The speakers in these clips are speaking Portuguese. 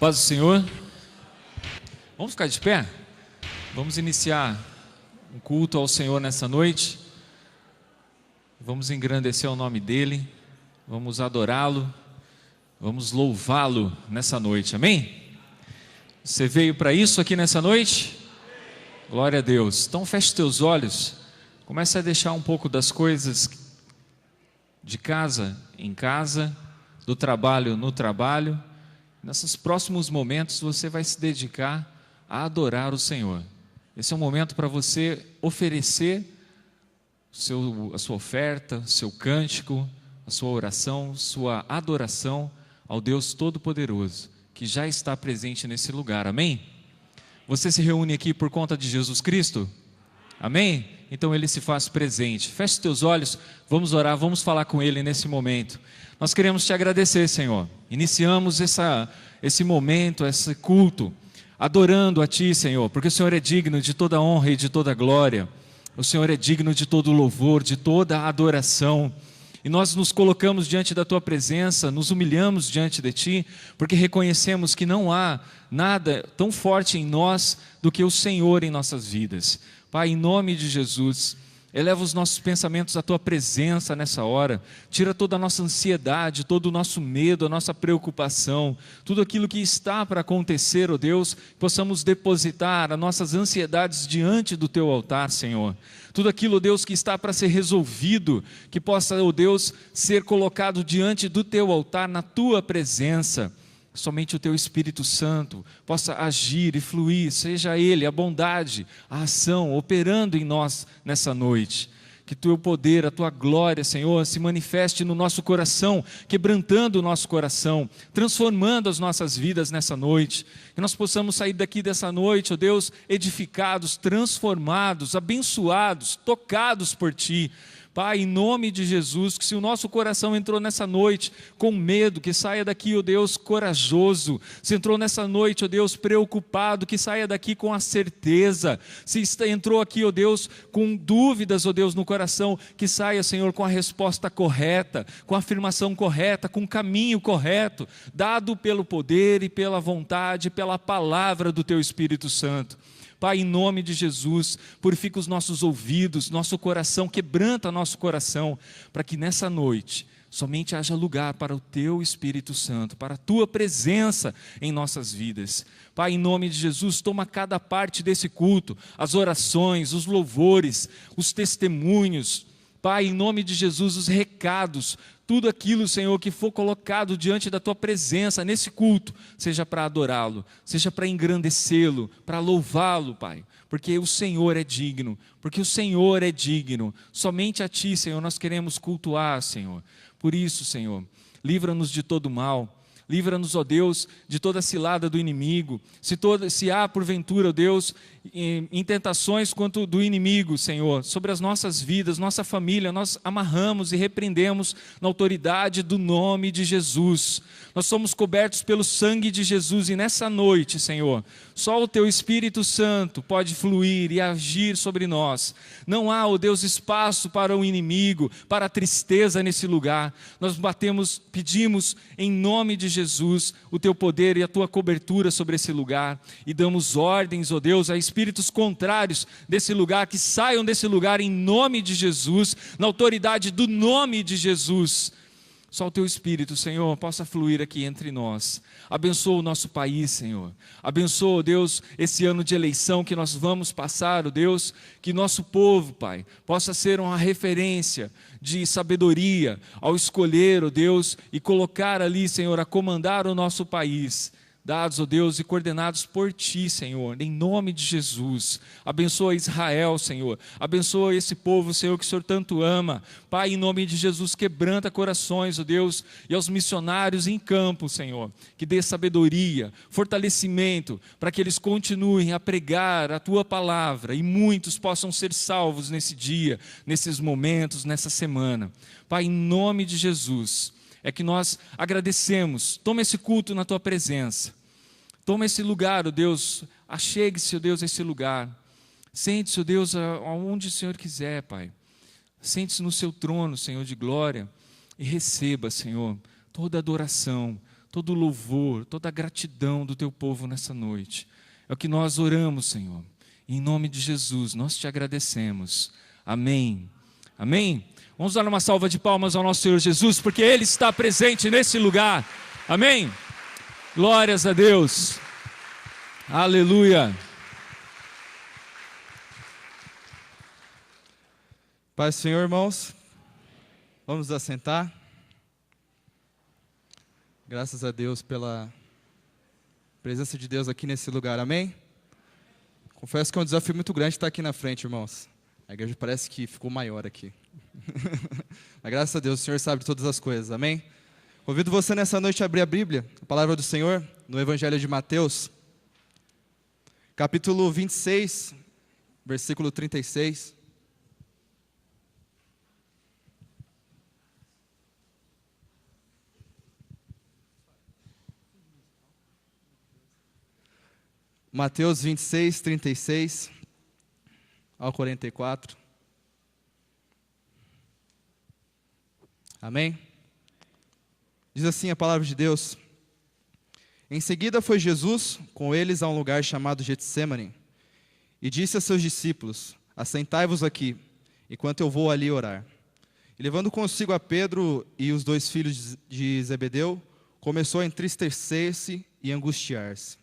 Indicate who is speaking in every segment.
Speaker 1: Paz do Senhor. Vamos ficar de pé? Vamos iniciar um culto ao Senhor nessa noite. Vamos engrandecer o nome dEle. Vamos adorá-lo. Vamos louvá-lo nessa noite, amém? Você veio para isso aqui nessa noite? Glória a Deus. Então feche teus olhos. Comece a deixar um pouco das coisas de casa em casa, do trabalho no trabalho. Nesses próximos momentos você vai se dedicar a adorar o Senhor. Esse é um momento para você oferecer a sua oferta, seu cântico, a sua oração, sua adoração ao Deus Todo-Poderoso, que já está presente nesse lugar, amém? Você se reúne aqui por conta de Jesus Cristo? Amém? Então Ele se faz presente. Feche teus olhos, vamos orar, vamos falar com Ele nesse momento. Nós queremos te agradecer, Senhor. Iniciamos esse momento, esse culto, adorando a Ti, Senhor, porque o Senhor é digno de toda honra e de toda glória. O Senhor é digno de todo louvor, de toda adoração. E nós nos colocamos diante da Tua presença, nos humilhamos diante de Ti, porque reconhecemos que não há nada tão forte em nós do que o Senhor em nossas vidas. Pai, em nome de Jesus, eleva os nossos pensamentos à Tua presença nessa hora, tira toda a nossa ansiedade, todo o nosso medo, a nossa preocupação, tudo aquilo que está para acontecer, ó Deus, possamos depositar as nossas ansiedades diante do Teu altar, Senhor. Tudo aquilo, ó Deus, que está para ser resolvido, que possa, ó Deus, ser colocado diante do Teu altar, na Tua presença. Somente o Teu Espírito Santo possa agir e fluir, seja Ele, a bondade, a ação, operando em nós nessa noite. Que Teu poder, a Tua glória, Senhor, se manifeste no nosso coração, quebrantando o nosso coração, transformando as nossas vidas nessa noite. Que nós possamos sair daqui dessa noite, ó Deus, edificados, transformados, abençoados, tocados por Ti. Pai, em nome de Jesus, que se o nosso coração entrou nessa noite com medo, que saia daqui, ó Deus, corajoso. Se entrou nessa noite, ó Deus, preocupado, que saia daqui com a certeza. Se entrou aqui, ó Deus, com dúvidas, ó Deus, no coração, que saia, Senhor, com a resposta correta, com a afirmação correta, com o caminho correto, dado pelo poder e pela vontade, pela palavra do Teu Espírito Santo. Pai, em nome de Jesus, purifica os nossos ouvidos, nosso coração, quebranta nosso coração, para que nessa noite somente haja lugar para o Teu Espírito Santo, para a Tua presença em nossas vidas. Pai, em nome de Jesus, toma cada parte desse culto, as orações, os louvores, os testemunhos, Pai, em nome de Jesus, os recados, tudo aquilo, Senhor, que for colocado diante da Tua presença nesse culto, seja para adorá-lo, seja para engrandecê-lo, para louvá-lo, Pai, porque o Senhor é digno, somente a Ti, Senhor, nós queremos cultuar, Senhor. Por isso, Senhor, livra-nos de todo mal. Livra-nos, ó Deus, de toda cilada do inimigo. Se há, porventura, ó Deus, em tentações quanto do inimigo, Senhor, sobre as nossas vidas, nossa família, nós amarramos e repreendemos na autoridade do nome de Jesus. Nós somos cobertos pelo sangue de Jesus e nessa noite, Senhor, só o Teu Espírito Santo pode fluir e agir sobre nós. Não há, ó Deus, espaço para o inimigo, para a tristeza nesse lugar. Nós pedimos em nome de Jesus o Teu poder e a Tua cobertura sobre esse lugar e damos ordens, ó Deus, a espíritos contrários desse lugar, que saiam desse lugar em nome de Jesus, na autoridade do nome de Jesus. Só o Teu Espírito, Senhor, possa fluir aqui entre nós. Abençoa o nosso país, Senhor. Abençoa, Deus, esse ano de eleição que nós vamos passar, Deus, que nosso povo, Pai, possa ser uma referência de sabedoria ao escolher, Deus, e colocar ali, Senhor, a comandar o nosso país. Dados, ó Deus, e coordenados por Ti, Senhor, em nome de Jesus. Abençoa Israel, Senhor. Abençoa esse povo, Senhor, que o Senhor tanto ama. Pai, em nome de Jesus, quebranta corações, ó Deus, e aos missionários em campo, Senhor, que dê sabedoria, fortalecimento, para que eles continuem a pregar a Tua palavra e muitos possam ser salvos nesse dia, nesses momentos, nessa semana. Pai, em nome de Jesus, é que nós agradecemos. Toma esse culto na Tua presença. Toma esse lugar, ó Deus. Achegue-se, ó Deus, a esse lugar. Sente-se, ó Deus, aonde o Senhor quiser, Pai. Sente-se no Seu trono, Senhor, de glória. E receba, Senhor, toda adoração, todo o louvor, toda a gratidão do teu povo nessa noite. É o que nós oramos, Senhor. Em nome de Jesus, nós te agradecemos. Amém. Amém. Vamos dar uma salva de palmas ao nosso Senhor Jesus, porque Ele está presente nesse lugar. Amém. Glórias a Deus. Aleluia.
Speaker 2: Paz do Senhor, irmãos. Vamos nos assentar. Graças a Deus pela presença de Deus aqui nesse lugar, amém? Confesso que é um desafio muito grande estar aqui na frente, irmãos. A igreja parece que ficou maior aqui. Mas graças a Deus, o Senhor sabe de todas as coisas, amém? Convido você nessa noite a abrir a Bíblia, a palavra do Senhor, no Evangelho de Mateus, capítulo 26, versículo 36. Mateus 26, 36 ao 44. Amém? Diz assim a palavra de Deus. Em seguida foi Jesus com eles a um lugar chamado Getsêmani e disse a seus discípulos: assentai-vos aqui, enquanto eu vou ali orar. E levando consigo a Pedro e os 2 filhos de Zebedeu, começou a entristecer-se e angustiar-se.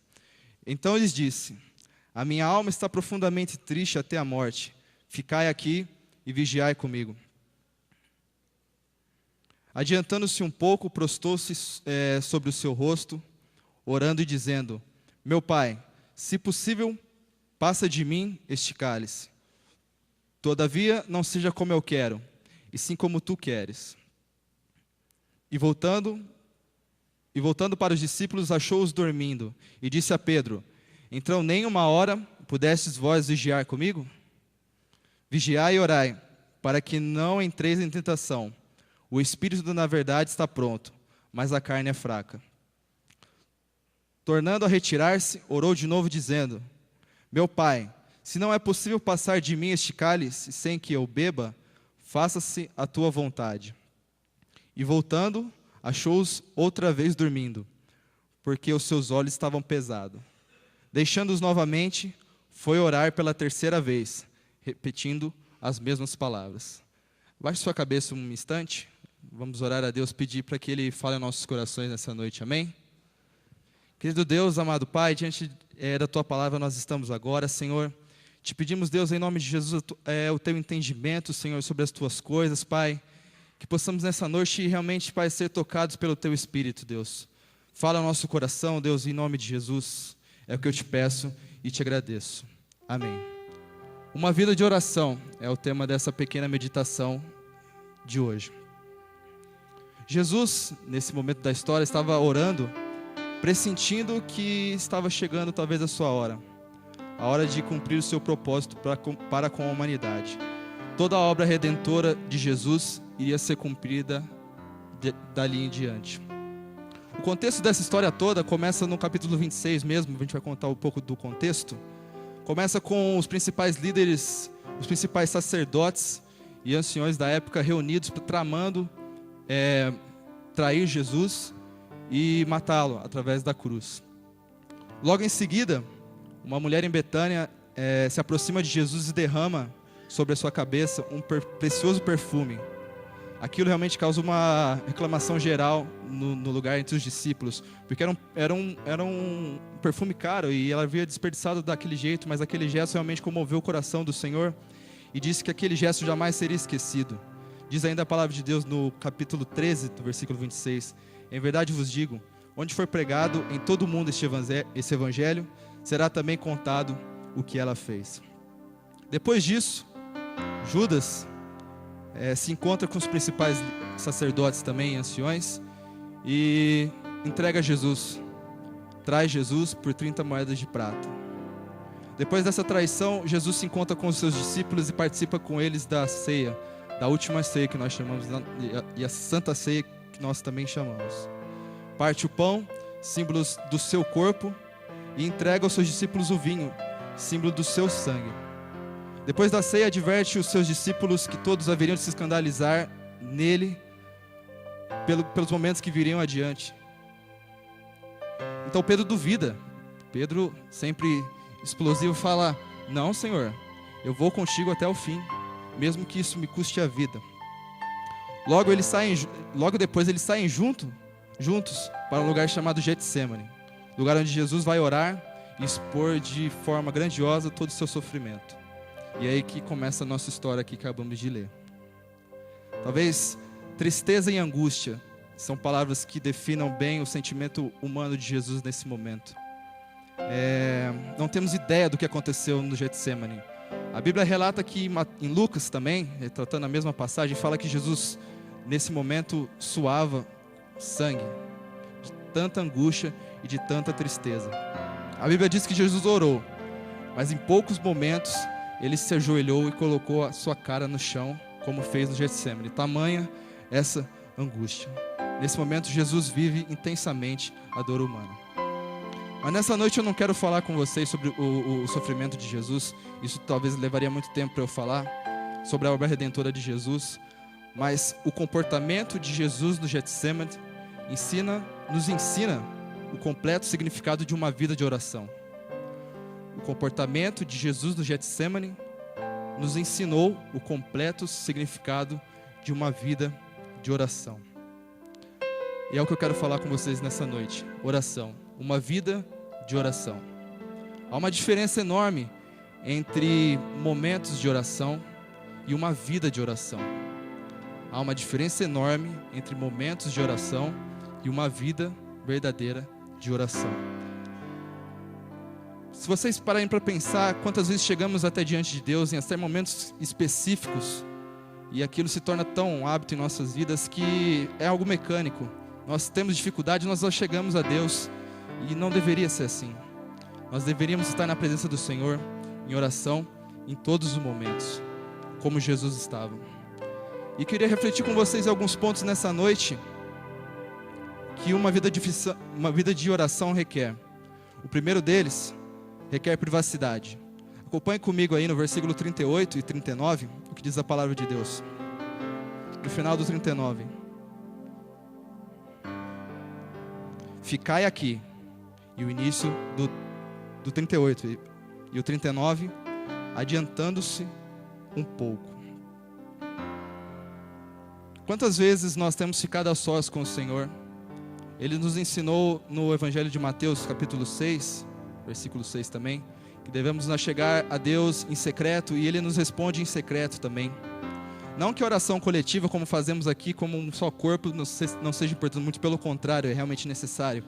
Speaker 2: Então lhes disse: a minha alma está profundamente triste até a morte. Ficai aqui e vigiai comigo. Adiantando-se um pouco, prostou-se sobre o seu rosto, orando e dizendo: meu Pai, se possível, passa de mim este cálice. Todavia, não seja como eu quero, e sim como tu queres. E voltando para os discípulos, achou-os dormindo, e disse a Pedro: então nem uma hora pudestes vós vigiar comigo? Vigiai e orai, para que não entreis em tentação. O espírito, na verdade, está pronto, mas a carne é fraca. Tornando a retirar-se, orou de novo, dizendo: meu Pai, se não é possível passar de mim este cálice sem que eu beba, faça-se a tua vontade. E voltando, achou-os outra vez dormindo, porque os seus olhos estavam pesados. Deixando-os novamente, foi orar pela 3ª vez, repetindo as mesmas palavras. Baixe sua cabeça um instante, vamos orar a Deus, pedir para que Ele fale aos nossos corações nessa noite, amém? Querido Deus, amado Pai, diante da Tua palavra nós estamos agora, Senhor. Te pedimos, Deus, em nome de Jesus, o Teu entendimento, Senhor, sobre as Tuas coisas, Pai. Que possamos nessa noite realmente, Pai, ser tocados pelo Teu Espírito, Deus. Fala ao nosso coração, Deus, em nome de Jesus. É o que eu te peço e te agradeço. Amém. Uma vida de oração é o tema dessa pequena meditação de hoje. Jesus, nesse momento da história, estava orando, pressentindo que estava chegando talvez a sua hora. A hora de cumprir o seu propósito para com a humanidade. Toda a obra redentora de Jesus iria ser cumprida dali em diante. O contexto dessa história toda começa no capítulo 26 mesmo, a gente vai contar um pouco do contexto. Começa com os principais líderes, os principais sacerdotes e anciões da época reunidos, tramando trair Jesus e matá-lo através da cruz. Logo em seguida, uma mulher em Betânia se aproxima de Jesus e derrama sobre a sua cabeça um precioso perfume. Aquilo realmente causa uma reclamação geral no lugar entre os discípulos, porque era um perfume caro e ela havia desperdiçado daquele jeito, mas aquele gesto realmente comoveu o coração do Senhor e disse que aquele gesto jamais seria esquecido. Diz ainda a palavra de Deus no capítulo 13, do versículo 26, em verdade vos digo, onde for pregado em todo o mundo esse evangelho, será também contado o que ela fez. Depois disso, Judas se encontra com os principais sacerdotes também, anciões, e entrega Jesus, traz Jesus por 30 moedas de prata. Depois dessa traição, Jesus se encontra com os seus discípulos e participa com eles da ceia, da última ceia que nós chamamos, e a santa ceia que nós também chamamos. Parte o pão, símbolos do seu corpo, e entrega aos seus discípulos o vinho, símbolo do seu sangue. Depois da ceia, adverte os seus discípulos que todos haveriam de se escandalizar nele pelos momentos que viriam adiante. Então Pedro duvida. Pedro, sempre explosivo, fala: não, Senhor, eu vou contigo até o fim, mesmo que isso me custe a vida. Logo depois eles saem juntos para um lugar chamado Getsemane, lugar onde Jesus vai orar e expor de forma grandiosa todo o seu sofrimento. E é aí que começa a nossa história aqui que acabamos de ler. Talvez tristeza e angústia são palavras que definam bem o sentimento humano de Jesus nesse momento. Não temos ideia do que aconteceu no Getsemane. A Bíblia relata que em Lucas também, retratando a mesma passagem, fala que Jesus nesse momento suava sangue, de tanta angústia e de tanta tristeza. A Bíblia diz que Jesus orou, mas em poucos momentos ele se ajoelhou e colocou a sua cara no chão, como fez no Getsemane. Tamanha essa angústia. Nesse momento Jesus vive intensamente a dor humana. Mas nessa noite eu não quero falar com vocês sobre o sofrimento de Jesus. Isso talvez levaria muito tempo para eu falar sobre a obra redentora de Jesus. Mas o comportamento de Jesus no Getsemane nos ensina o completo significado de uma vida de oração. O comportamento de Jesus no Getsemane nos ensinou o completo significado de uma vida de oração. E é o que eu quero falar com vocês nessa noite. Oração. Uma vida de oração. Há uma diferença enorme entre momentos de oração e uma vida de oração. Há uma diferença enorme entre momentos de oração e uma vida verdadeira de oração. Se vocês pararem para pensar quantas vezes chegamos até diante de Deus em até momentos específicos e aquilo se torna tão um hábito em nossas vidas que é algo mecânico. Nós temos dificuldade, nós chegamos a Deus e não deveria ser assim. Nós deveríamos estar na presença do Senhor em oração em todos os momentos, como Jesus estava. E queria refletir com vocês alguns pontos nessa noite que uma vida de oração requer. O primeiro deles requer privacidade. Acompanhe comigo aí no versículo 38 e 39, o que diz a palavra de Deus. No final do 39. Ficai aqui. E o início do 38 e o 39, adiantando-se um pouco. Quantas vezes nós temos ficado a sós com o Senhor? Ele nos ensinou no Evangelho de Mateus, capítulo 6, versículo 6 também, que devemos nós chegar a Deus em secreto e Ele nos responde em secreto também. Não que a oração coletiva, como fazemos aqui, como um só corpo, não seja importante, muito pelo contrário, é realmente necessário.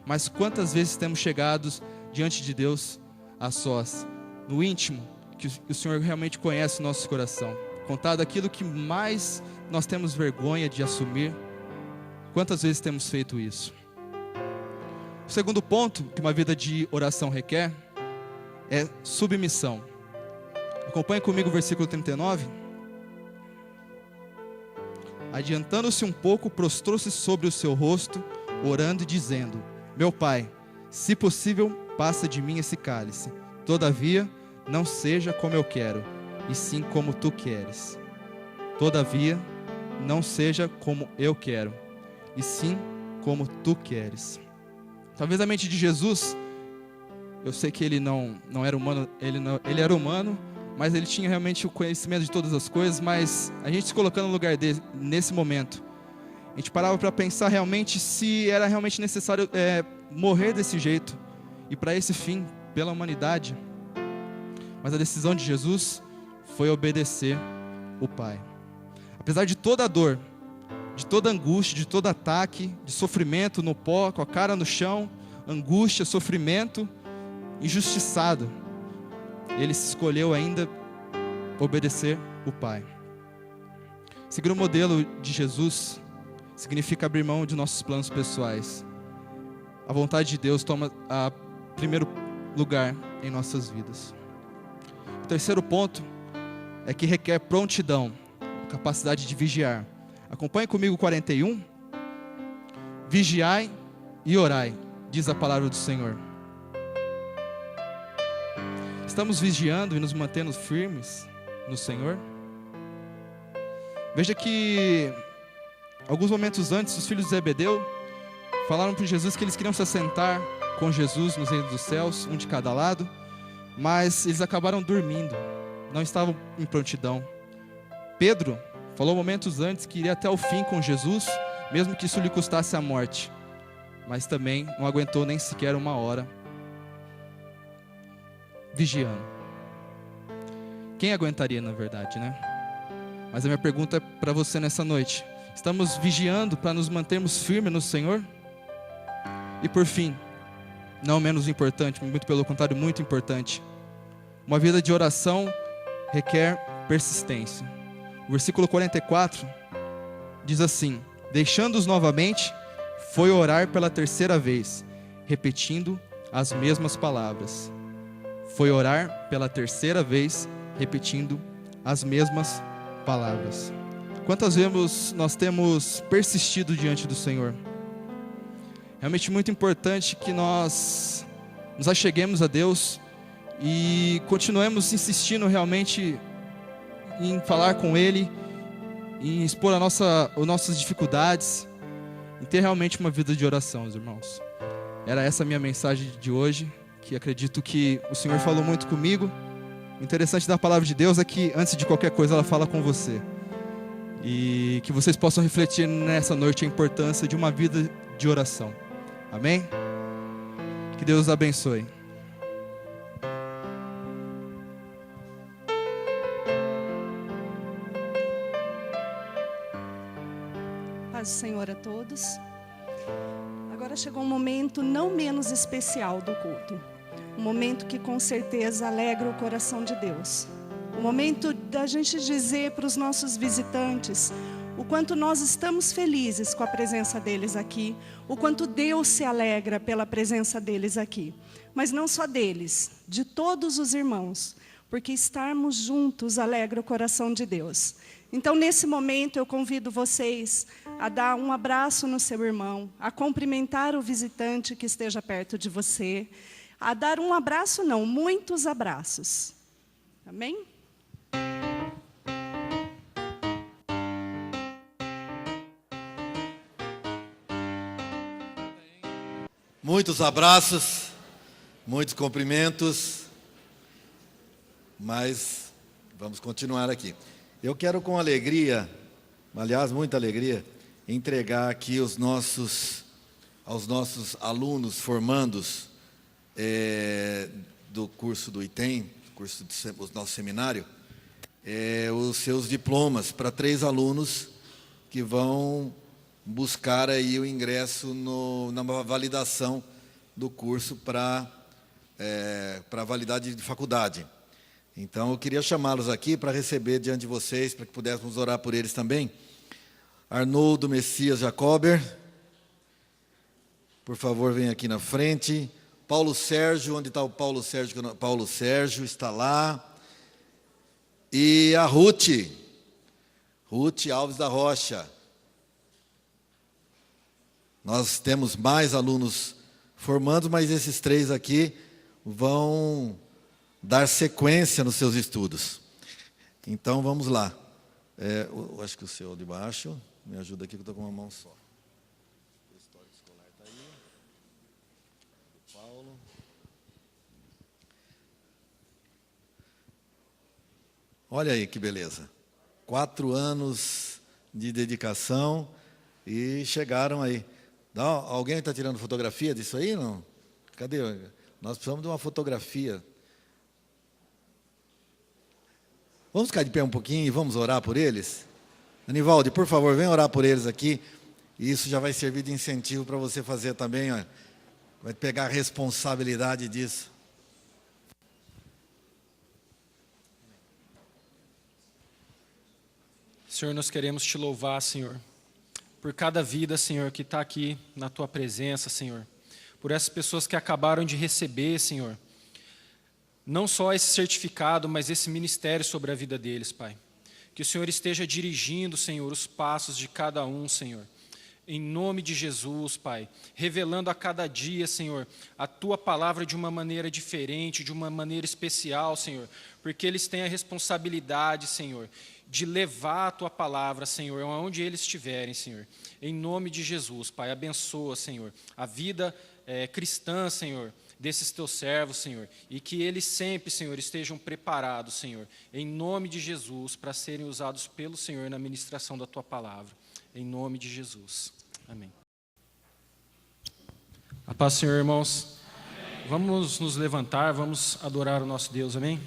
Speaker 2: Mas quantas vezes temos chegado diante de Deus a sós, no íntimo, que o Senhor realmente conhece o nosso coração, contado aquilo que mais nós temos vergonha de assumir. Quantas vezes temos feito isso? O segundo ponto que uma vida de oração requer é submissão. Acompanhe comigo o versículo 39. Adiantando-se um pouco, prostrou-se sobre o seu rosto, orando e dizendo: Meu Pai, se possível, passa de mim esse cálice. Todavia, não seja como eu quero, e sim como tu queres. Todavia, não seja como eu quero, e sim como tu queres. Talvez a mente de Jesus, eu sei que ele não era humano, ele era humano, mas ele tinha realmente o conhecimento de todas as coisas. Mas a gente se colocando no lugar dele, nesse momento, a gente parava para pensar realmente se era realmente necessário morrer desse jeito e para esse fim, pela humanidade. Mas a decisão de Jesus foi obedecer o Pai. Apesar de toda a dor, de toda a angústia, de todo ataque, de sofrimento no pó, com a cara no chão, angústia, sofrimento, injustiçado, ele escolheu ainda obedecer o Pai. Seguir o modelo de Jesus significa abrir mão de nossos planos pessoais. A vontade de Deus toma a primeiro lugar em nossas vidas. O terceiro ponto é que requer prontidão, capacidade de vigiar. Acompanhe comigo o 41. Vigiai e orai, diz a palavra do Senhor. Estamos vigiando e nos mantendo firmes no Senhor? Veja que alguns momentos antes, os filhos de Zebedeu falaram para Jesus que eles queriam se assentar com Jesus nos reinos dos céus, um de cada lado, mas eles acabaram dormindo, não estavam em prontidão. Pedro falou momentos antes que iria até o fim com Jesus, mesmo que isso lhe custasse a morte, mas também não aguentou nem sequer uma hora vigiando. Quem aguentaria, na verdade, né? Mas a minha pergunta é para você nessa noite: estamos vigiando para nos mantermos firmes no Senhor? E por fim, não menos importante, muito pelo contrário, muito importante, uma vida de oração requer persistência. O versículo 44 diz assim: deixando-os novamente, foi orar pela terceira vez, repetindo as mesmas palavras. Foi orar pela terceira vez, repetindo as mesmas palavras. Quantas vezes nós temos persistido diante do Senhor? Realmente muito importante que nós nos acheguemos a Deus e continuemos insistindo realmente em falar com Ele, em expor as nossas dificuldades, em ter realmente uma vida de oração, meus irmãos. Era essa a minha mensagem de hoje, que acredito que o Senhor falou muito comigo. O interessante da palavra de Deus é que antes de qualquer coisa ela fala com você. E que vocês possam refletir nessa noite a importância de uma vida de oração. Amém? Que Deus os abençoe.
Speaker 3: Paz do Senhor a todos. Agora chegou um momento não menos especial do culto. Um momento que com certeza alegra o coração de Deus. O momento da gente dizer para os nossos visitantes o quanto nós estamos felizes com a presença deles aqui, o quanto Deus se alegra pela presença deles aqui. Mas não só deles, de todos os irmãos, porque estarmos juntos alegra o coração de Deus. Então, nesse momento, eu convido vocês a dar um abraço no seu irmão, a cumprimentar o visitante que esteja perto de você, a dar um abraço, não, muitos abraços. Amém?
Speaker 4: Muitos abraços, muitos cumprimentos, mas vamos continuar aqui. Eu quero com alegria, aliás, muita alegria, entregar aqui aos nossos alunos formandos do curso do ITEM, do nosso seminário, os seus diplomas para 3 alunos que vão buscar aí o ingresso na validação do curso para validade de faculdade. Então, eu queria chamá-los aqui para receber diante de vocês, para que pudéssemos orar por eles também. Arnoldo Messias Jacober, por favor, vem aqui na frente. Paulo Sérgio, onde está o Paulo Sérgio? Paulo Sérgio está lá. E a Ruth Alves da Rocha. Nós temos mais alunos formando, mas esses 3 aqui vão dar sequência nos seus estudos. Então, vamos lá. Eu acho que o seu de baixo, me ajuda aqui que eu estou com uma mão só. O histórico escolar está aí. O Paulo. Olha aí que beleza. 4 anos de dedicação e chegaram aí. Não, alguém está tirando fotografia disso aí, não? Cadê? Nós precisamos de uma fotografia. Vamos ficar de pé um pouquinho e vamos orar por eles? Anivaldo, por favor, vem orar por eles aqui. E isso já vai servir de incentivo para você fazer também. Ó. Vai pegar a responsabilidade disso.
Speaker 5: Senhor, nós queremos te louvar, Senhor, por cada vida, Senhor, que está aqui na Tua presença, Senhor. Por essas pessoas que acabaram de receber, Senhor, não só esse certificado, mas esse ministério sobre a vida deles, Pai. Que o Senhor esteja dirigindo, Senhor, os passos de cada um, Senhor. Em nome de Jesus, Pai. Revelando a cada dia, Senhor, a Tua palavra de uma maneira diferente, de uma maneira especial, Senhor. Porque eles têm a responsabilidade, Senhor, de levar a Tua palavra, Senhor, aonde eles estiverem, Senhor. Em nome de Jesus, Pai, abençoa, Senhor, a vida cristã, Senhor, desses Teus servos, Senhor, e que eles sempre, Senhor, estejam preparados, Senhor, em nome de Jesus, para serem usados pelo Senhor na ministração da Tua palavra. Em nome de Jesus. Amém. A paz do Senhor, irmãos. Amém. Vamos nos levantar, vamos adorar o nosso Deus, amém?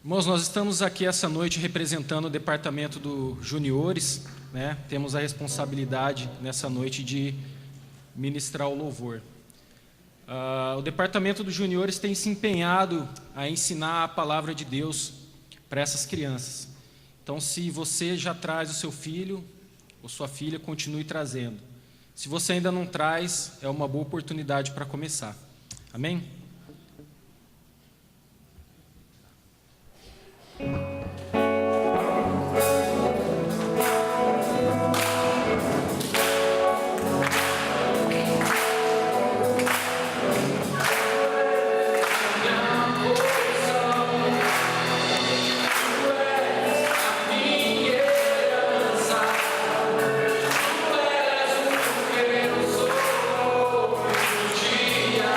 Speaker 5: Irmãos, nós estamos aqui essa noite representando o departamento do Juniores, né? Temos a responsabilidade nessa noite de ministrar o louvor. O departamento dos Juniores tem se empenhado a ensinar a palavra de Deus para essas crianças. Então, se você já traz o seu filho ou sua filha, continue trazendo. Se você ainda não traz, é uma boa oportunidade para começar. Amém?
Speaker 6: Eu sou o dia,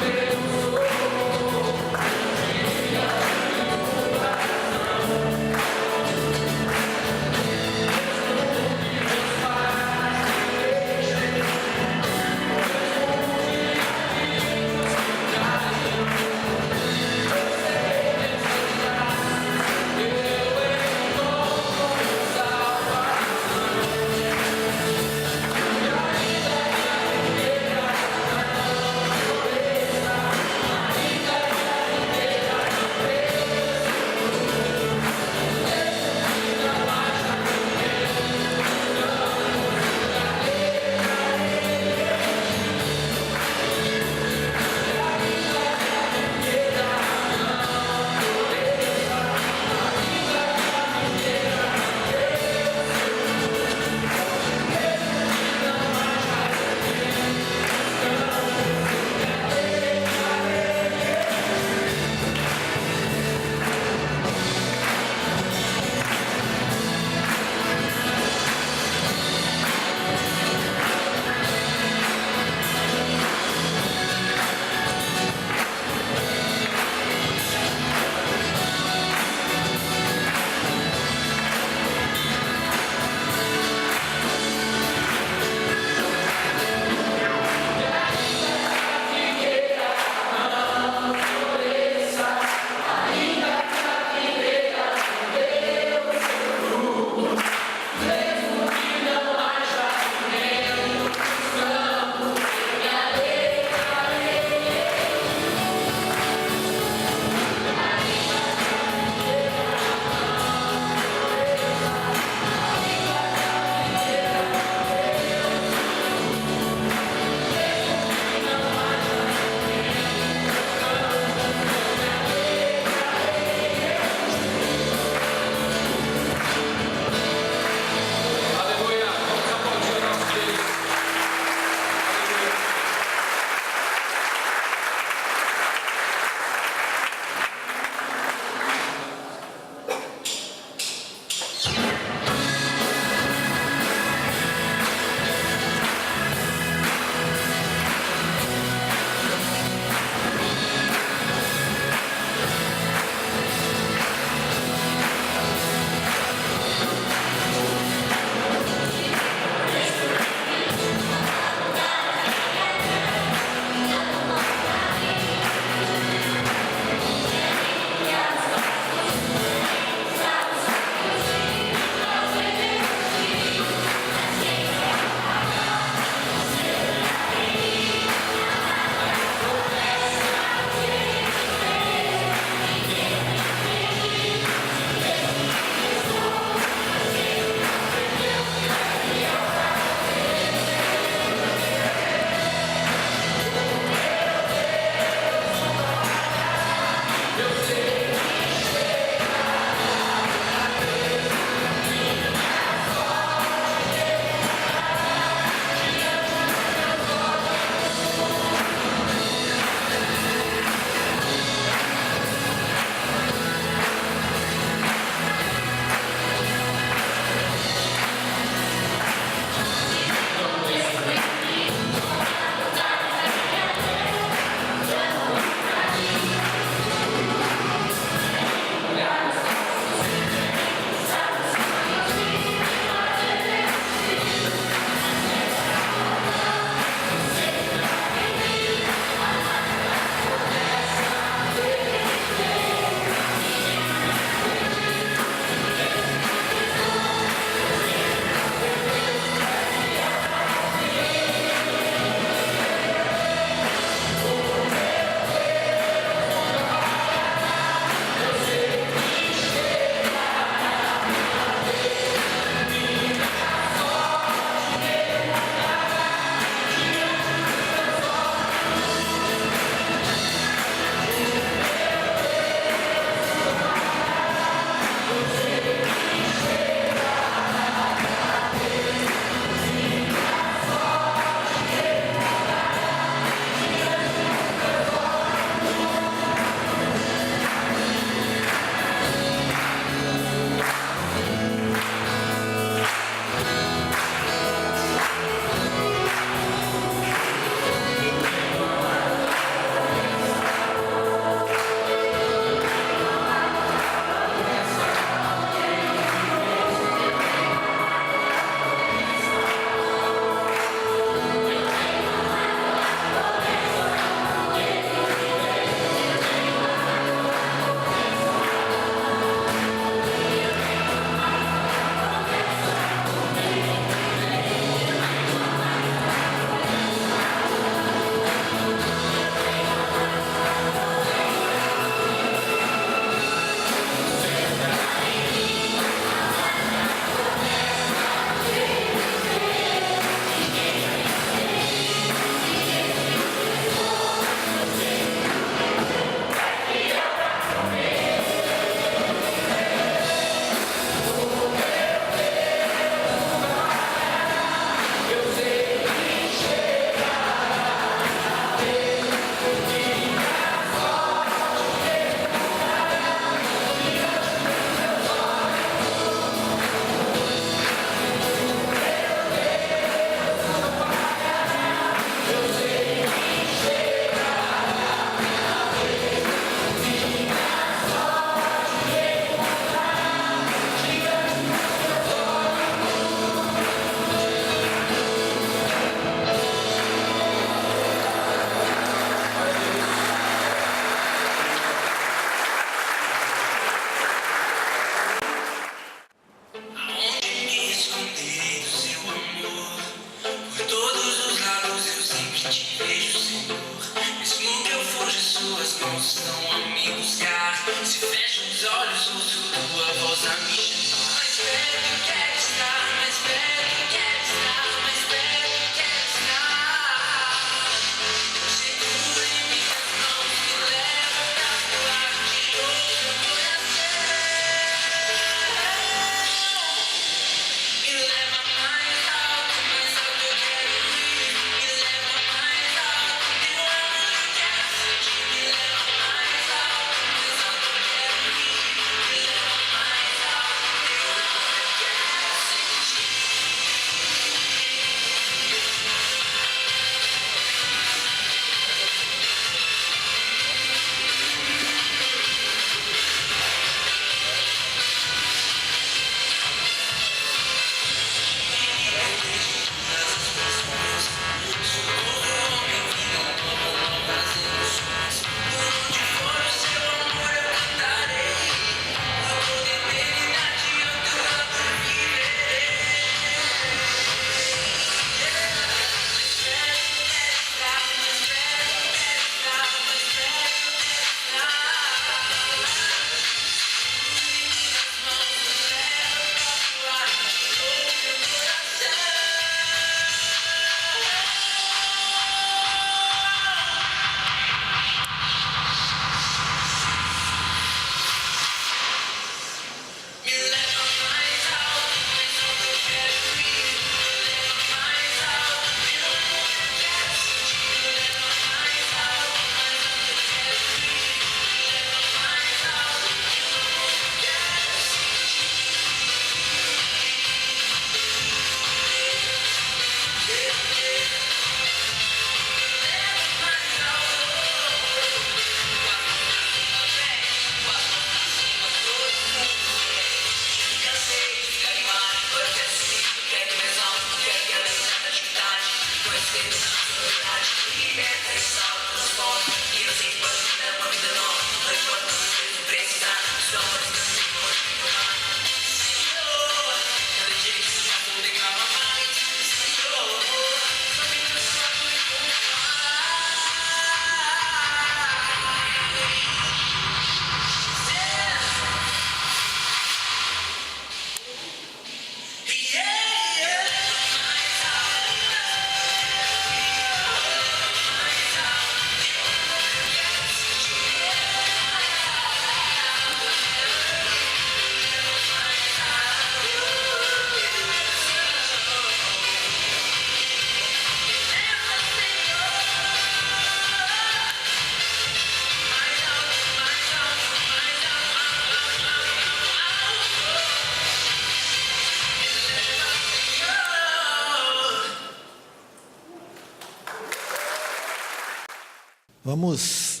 Speaker 4: Vamos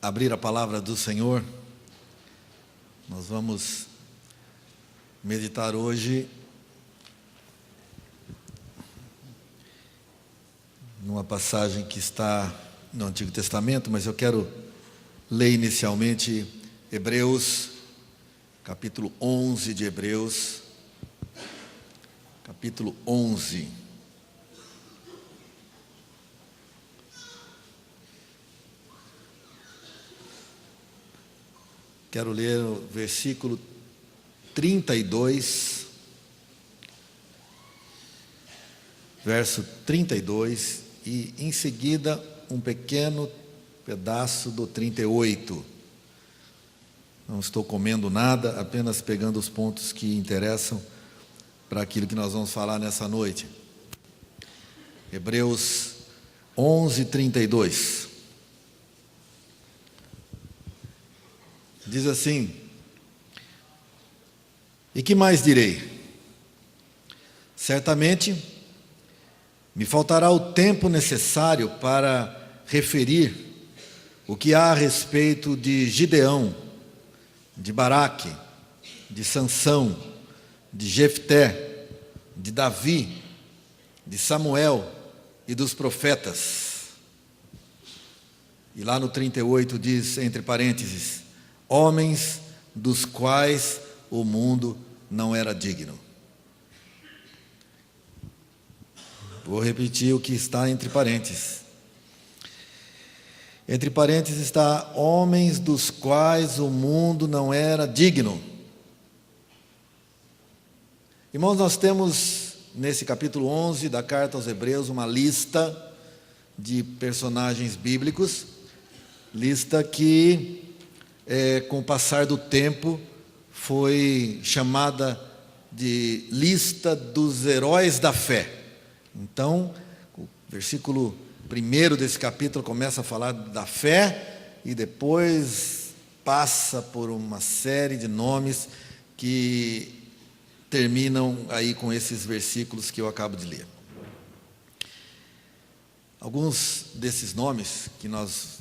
Speaker 4: abrir a palavra do Senhor. Nós vamos meditar hoje numa passagem que está no Antigo Testamento, mas eu quero ler inicialmente Hebreus, capítulo 11 de Hebreus, capítulo 11. Quero ler o versículo 32, verso 32, e em seguida um pequeno pedaço do 38. Não estou comendo nada, apenas pegando os pontos que interessam para aquilo que nós vamos falar nessa noite. Hebreus 11, 32. Diz assim: e que mais direi? Certamente me faltará o tempo necessário para referir o que há a respeito de Gideão, de Baraque, de Sansão, de Jefté, de Davi, de Samuel e dos profetas. E lá no 38 diz, entre parênteses, homens dos quais o mundo não era digno. Vou repetir o que está entre parênteses. Entre parênteses está homens dos quais o mundo não era digno. Irmãos, nós temos nesse capítulo 11 da carta aos Hebreus uma lista de personagens bíblicos, lista que com o passar do tempo foi chamada de lista dos heróis da fé. Então, o versículo 1 desse capítulo começa a falar da fé e depois passa por uma série de nomes que terminam aí com esses versículos que eu acabo de ler. Alguns desses nomes que nós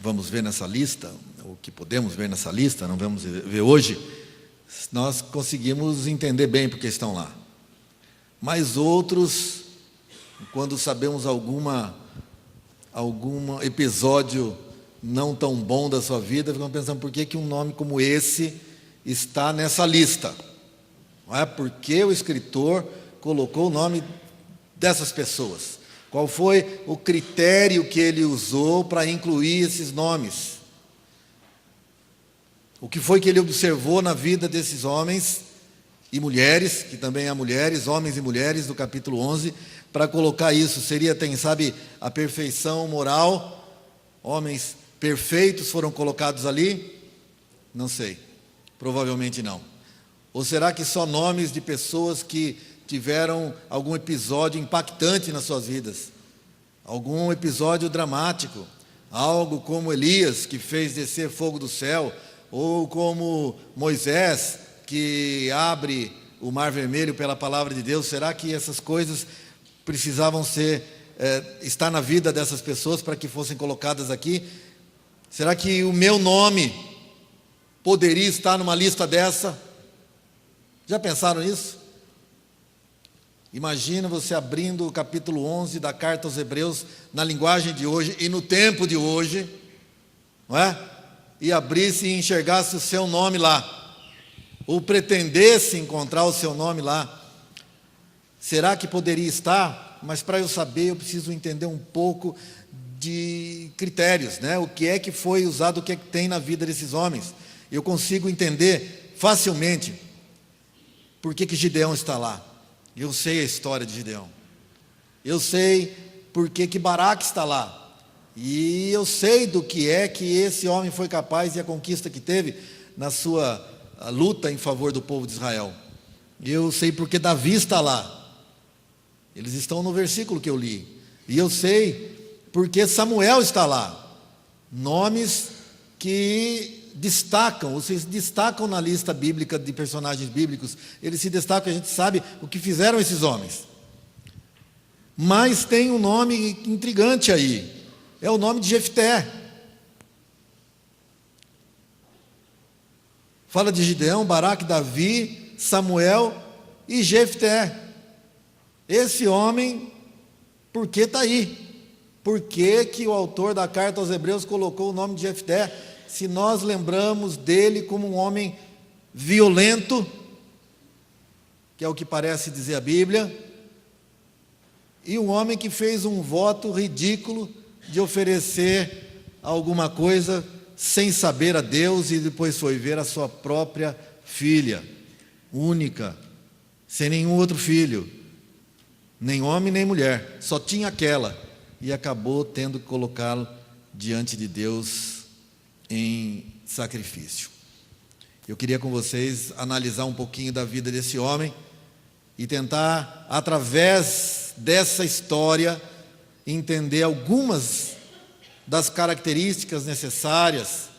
Speaker 4: vamos ver nessa lista, ou que podemos ver nessa lista, não vamos ver hoje, nós conseguimos entender bem porque estão lá. Mas outros, quando sabemos algum episódio não tão bom da sua vida, ficamos pensando por que um nome como esse está nessa lista. Não é? Por que o escritor colocou o nome dessas pessoas? Qual foi o critério que ele usou para incluir esses nomes? O que foi que ele observou na vida desses homens e mulheres, que também há mulheres, homens e mulheres, do capítulo 11, para colocar isso? Seria, sabe, a perfeição moral? Homens perfeitos foram colocados ali? Não sei, provavelmente não. Ou será que só nomes de pessoas que tiveram algum episódio impactante nas suas vidas? Algum episódio dramático? Algo como Elias, que fez descer fogo do céu, ou como Moisés, que abre o mar vermelho pela palavra de Deus? Será que essas coisas precisavam estar na vida dessas pessoas para que fossem colocadas aqui? Será que o meu nome poderia estar numa lista dessa? Já pensaram nisso? Imagina você abrindo o capítulo 11 da carta aos Hebreus na linguagem de hoje e no tempo de hoje, não é? E abrisse e enxergasse o seu nome lá, ou pretendesse encontrar o seu nome lá. Será que poderia estar? Mas para eu saber, eu preciso entender um pouco de critérios, né? O que é que foi usado, o que é que tem na vida desses homens. Eu consigo entender facilmente por que Gideão está lá. Eu sei a história de Gideão. Eu sei por que Baraque está lá. E eu sei do que é que esse homem foi capaz e a conquista que teve na sua luta em favor do povo de Israel. Eu sei porque Davi está lá. Eles estão no versículo que eu li. E eu sei porque Samuel está lá. Nomes que destacam, ou se destacam na lista bíblica de personagens bíblicos. Eles se destacam, a gente sabe o que fizeram esses homens. Mas tem um nome intrigante aí. é o nome de Jefté. Fala de Gideão, Baraque, Davi, Samuel e Jefté. Esse homem, por que está aí? Por que o autor da carta aos Hebreus colocou o nome de Jefté, se nós lembramos dele como um homem violento, que é o que parece dizer a Bíblia, e um homem que fez um voto ridículo de oferecer alguma coisa sem saber a Deus, e depois foi ver a sua própria filha, única, sem nenhum outro filho, nem homem nem mulher, só tinha aquela, e acabou tendo que colocá-lo diante de Deus em sacrifício. Eu queria com vocês analisar um pouquinho da vida desse homem e tentar, através dessa história, entender algumas das características necessárias,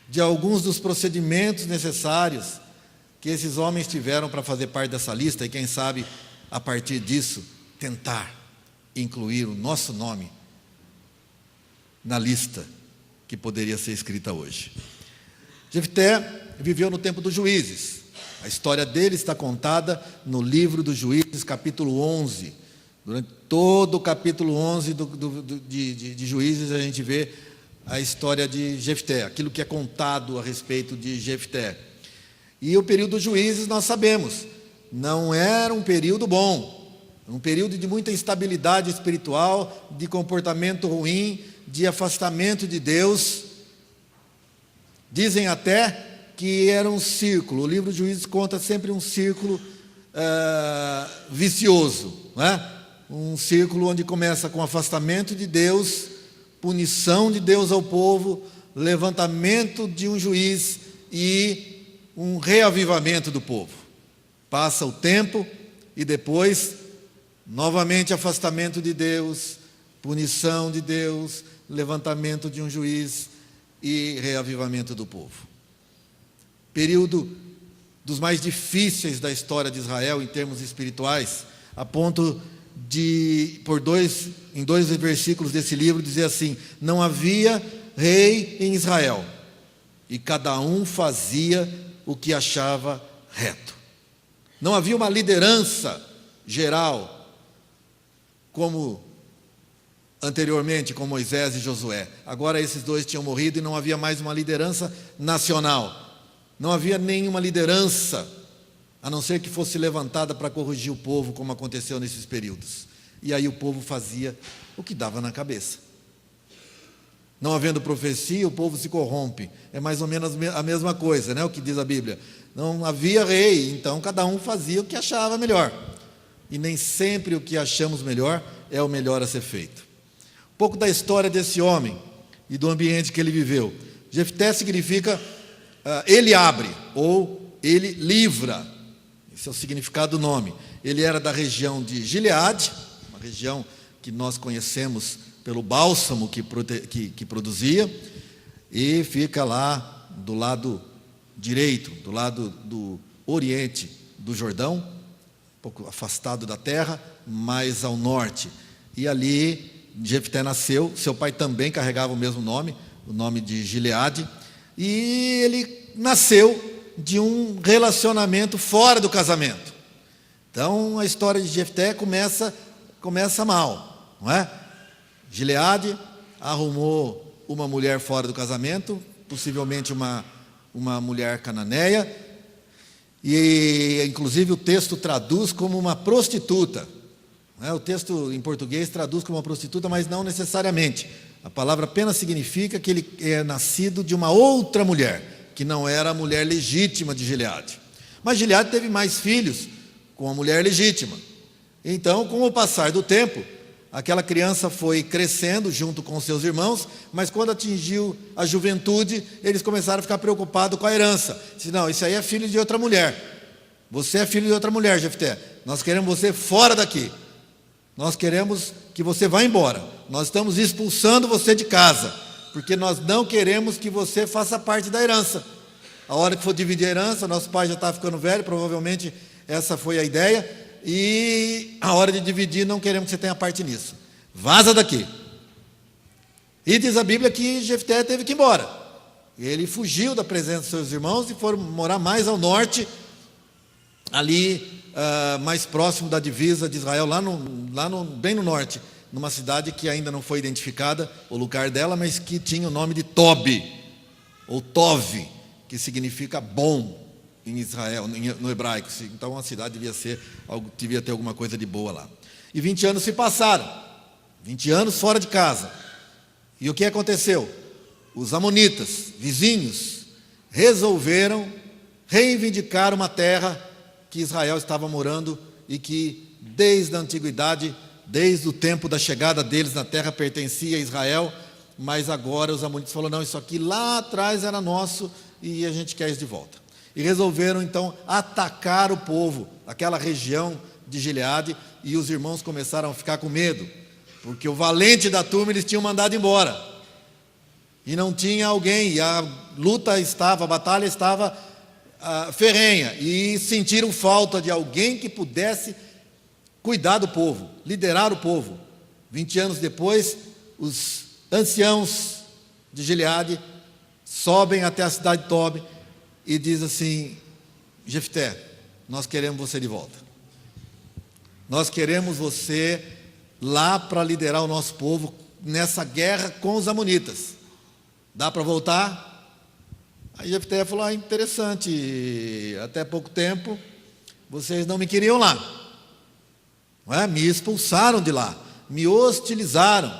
Speaker 4: de alguns dos procedimentos necessários que esses homens tiveram para fazer parte dessa lista, e quem sabe, a partir disso, tentar incluir o nosso nome na lista que poderia ser escrita hoje. Jefté viveu no tempo dos juízes. A história dele está contada no livro dos Juízes, capítulo 11. Durante todo o capítulo 11 de Juízes, a gente vê a história de Jefté, aquilo que é contado a respeito de Jefté. E o período dos Juízes, nós sabemos, não era um período bom, um período de muita instabilidade espiritual, de comportamento ruim, de afastamento de Deus. Dizem até que era um círculo, o livro de Juízes conta sempre um círculo vicioso, não é? Um círculo onde começa com afastamento de Deus, punição de Deus ao povo, levantamento de um juiz e um reavivamento do povo. Passa o tempo e depois, novamente afastamento de Deus, punição de Deus, levantamento de um juiz e reavivamento do povo. Período dos mais difíceis da história de Israel em termos espirituais, a ponto de, em dois versículos desse livro, dizer assim: não havia rei em Israel, e cada um fazia o que achava reto. Não havia uma liderança geral, como anteriormente com Moisés e Josué. Agora esses dois tinham morrido e não havia mais uma liderança nacional. Não havia nenhuma liderança, a não ser que fosse levantada para corrigir o povo, como aconteceu nesses períodos. E aí o povo fazia o que dava na cabeça. Não havendo profecia, o povo se corrompe. É mais ou menos a mesma coisa, né? O que diz a Bíblia. Não havia rei, então cada um fazia o que achava melhor. E nem sempre o que achamos melhor é o melhor a ser feito. Um pouco da história desse homem e do ambiente que ele viveu. Jefté significa ele abre, ou ele livra. Esse é o significado do nome. Ele era da região de Gileade, uma região que nós conhecemos pelo bálsamo que produzia, e fica lá do lado direito, do lado do oriente do Jordão, um pouco afastado da terra, mais ao norte. E ali Jefté nasceu, seu pai também carregava o mesmo nome, o nome de Gileade, e ele nasceu de um relacionamento fora do casamento. Então a história de Jefté começa mal, não é? Gileade arrumou uma mulher fora do casamento, possivelmente uma mulher cananeia, e inclusive o texto traduz como uma prostituta. Não é? O texto em português traduz como uma prostituta, mas não necessariamente. A palavra apenas significa que ele é nascido de uma outra mulher, que não era a mulher legítima de Gileade. Mas Gileade teve mais filhos com a mulher legítima. Então, com o passar do tempo, aquela criança foi crescendo junto com seus irmãos, mas quando atingiu a juventude, eles começaram a ficar preocupados com a herança. Disse: não, isso aí é filho de outra mulher. Você é filho de outra mulher, Jefté. Nós queremos você fora daqui. Nós queremos que você vá embora. Nós estamos expulsando você de casa, porque nós não queremos que você faça parte da herança. A hora que for dividir a herança, nosso pai já está ficando velho, provavelmente essa foi a ideia, e a hora de dividir, não queremos que você tenha parte nisso. Vaza daqui. E diz a Bíblia que Jefté teve que ir embora. Ele fugiu da presença dos seus irmãos e foram morar mais ao norte, ali mais próximo da divisa de Israel, bem no norte, numa cidade que ainda não foi identificada o lugar dela, mas que tinha o nome de Tobi, ou Tove, que significa bom em Israel, no hebraico. Então a cidade devia ter alguma coisa de boa lá. E 20 anos se passaram, 20 anos fora de casa. E o que aconteceu? Os amonitas, vizinhos, resolveram reivindicar uma terra que Israel estava morando e que desde a antiguidade, desde o tempo da chegada deles na terra, pertencia a Israel, mas agora os amonitas falaram, não, isso aqui lá atrás era nosso e a gente quer isso de volta. E resolveram então atacar o povo, aquela região de Gileade, e os irmãos começaram a ficar com medo, porque o valente da turma eles tinham mandado embora. E não tinha alguém, e a batalha estava ferrenha, e sentiram falta de alguém que pudesse cuidar do povo, liderar o povo. 20 anos depois, os anciãos de Gileade sobem até a cidade de Tobi e diz assim: Jefté, nós queremos você de volta. Nós queremos você lá para liderar o nosso povo nessa guerra com os amonitas. Dá para voltar? Aí Jefté falou, interessante, até pouco tempo vocês não me queriam lá, não é? Me expulsaram de lá, me hostilizaram,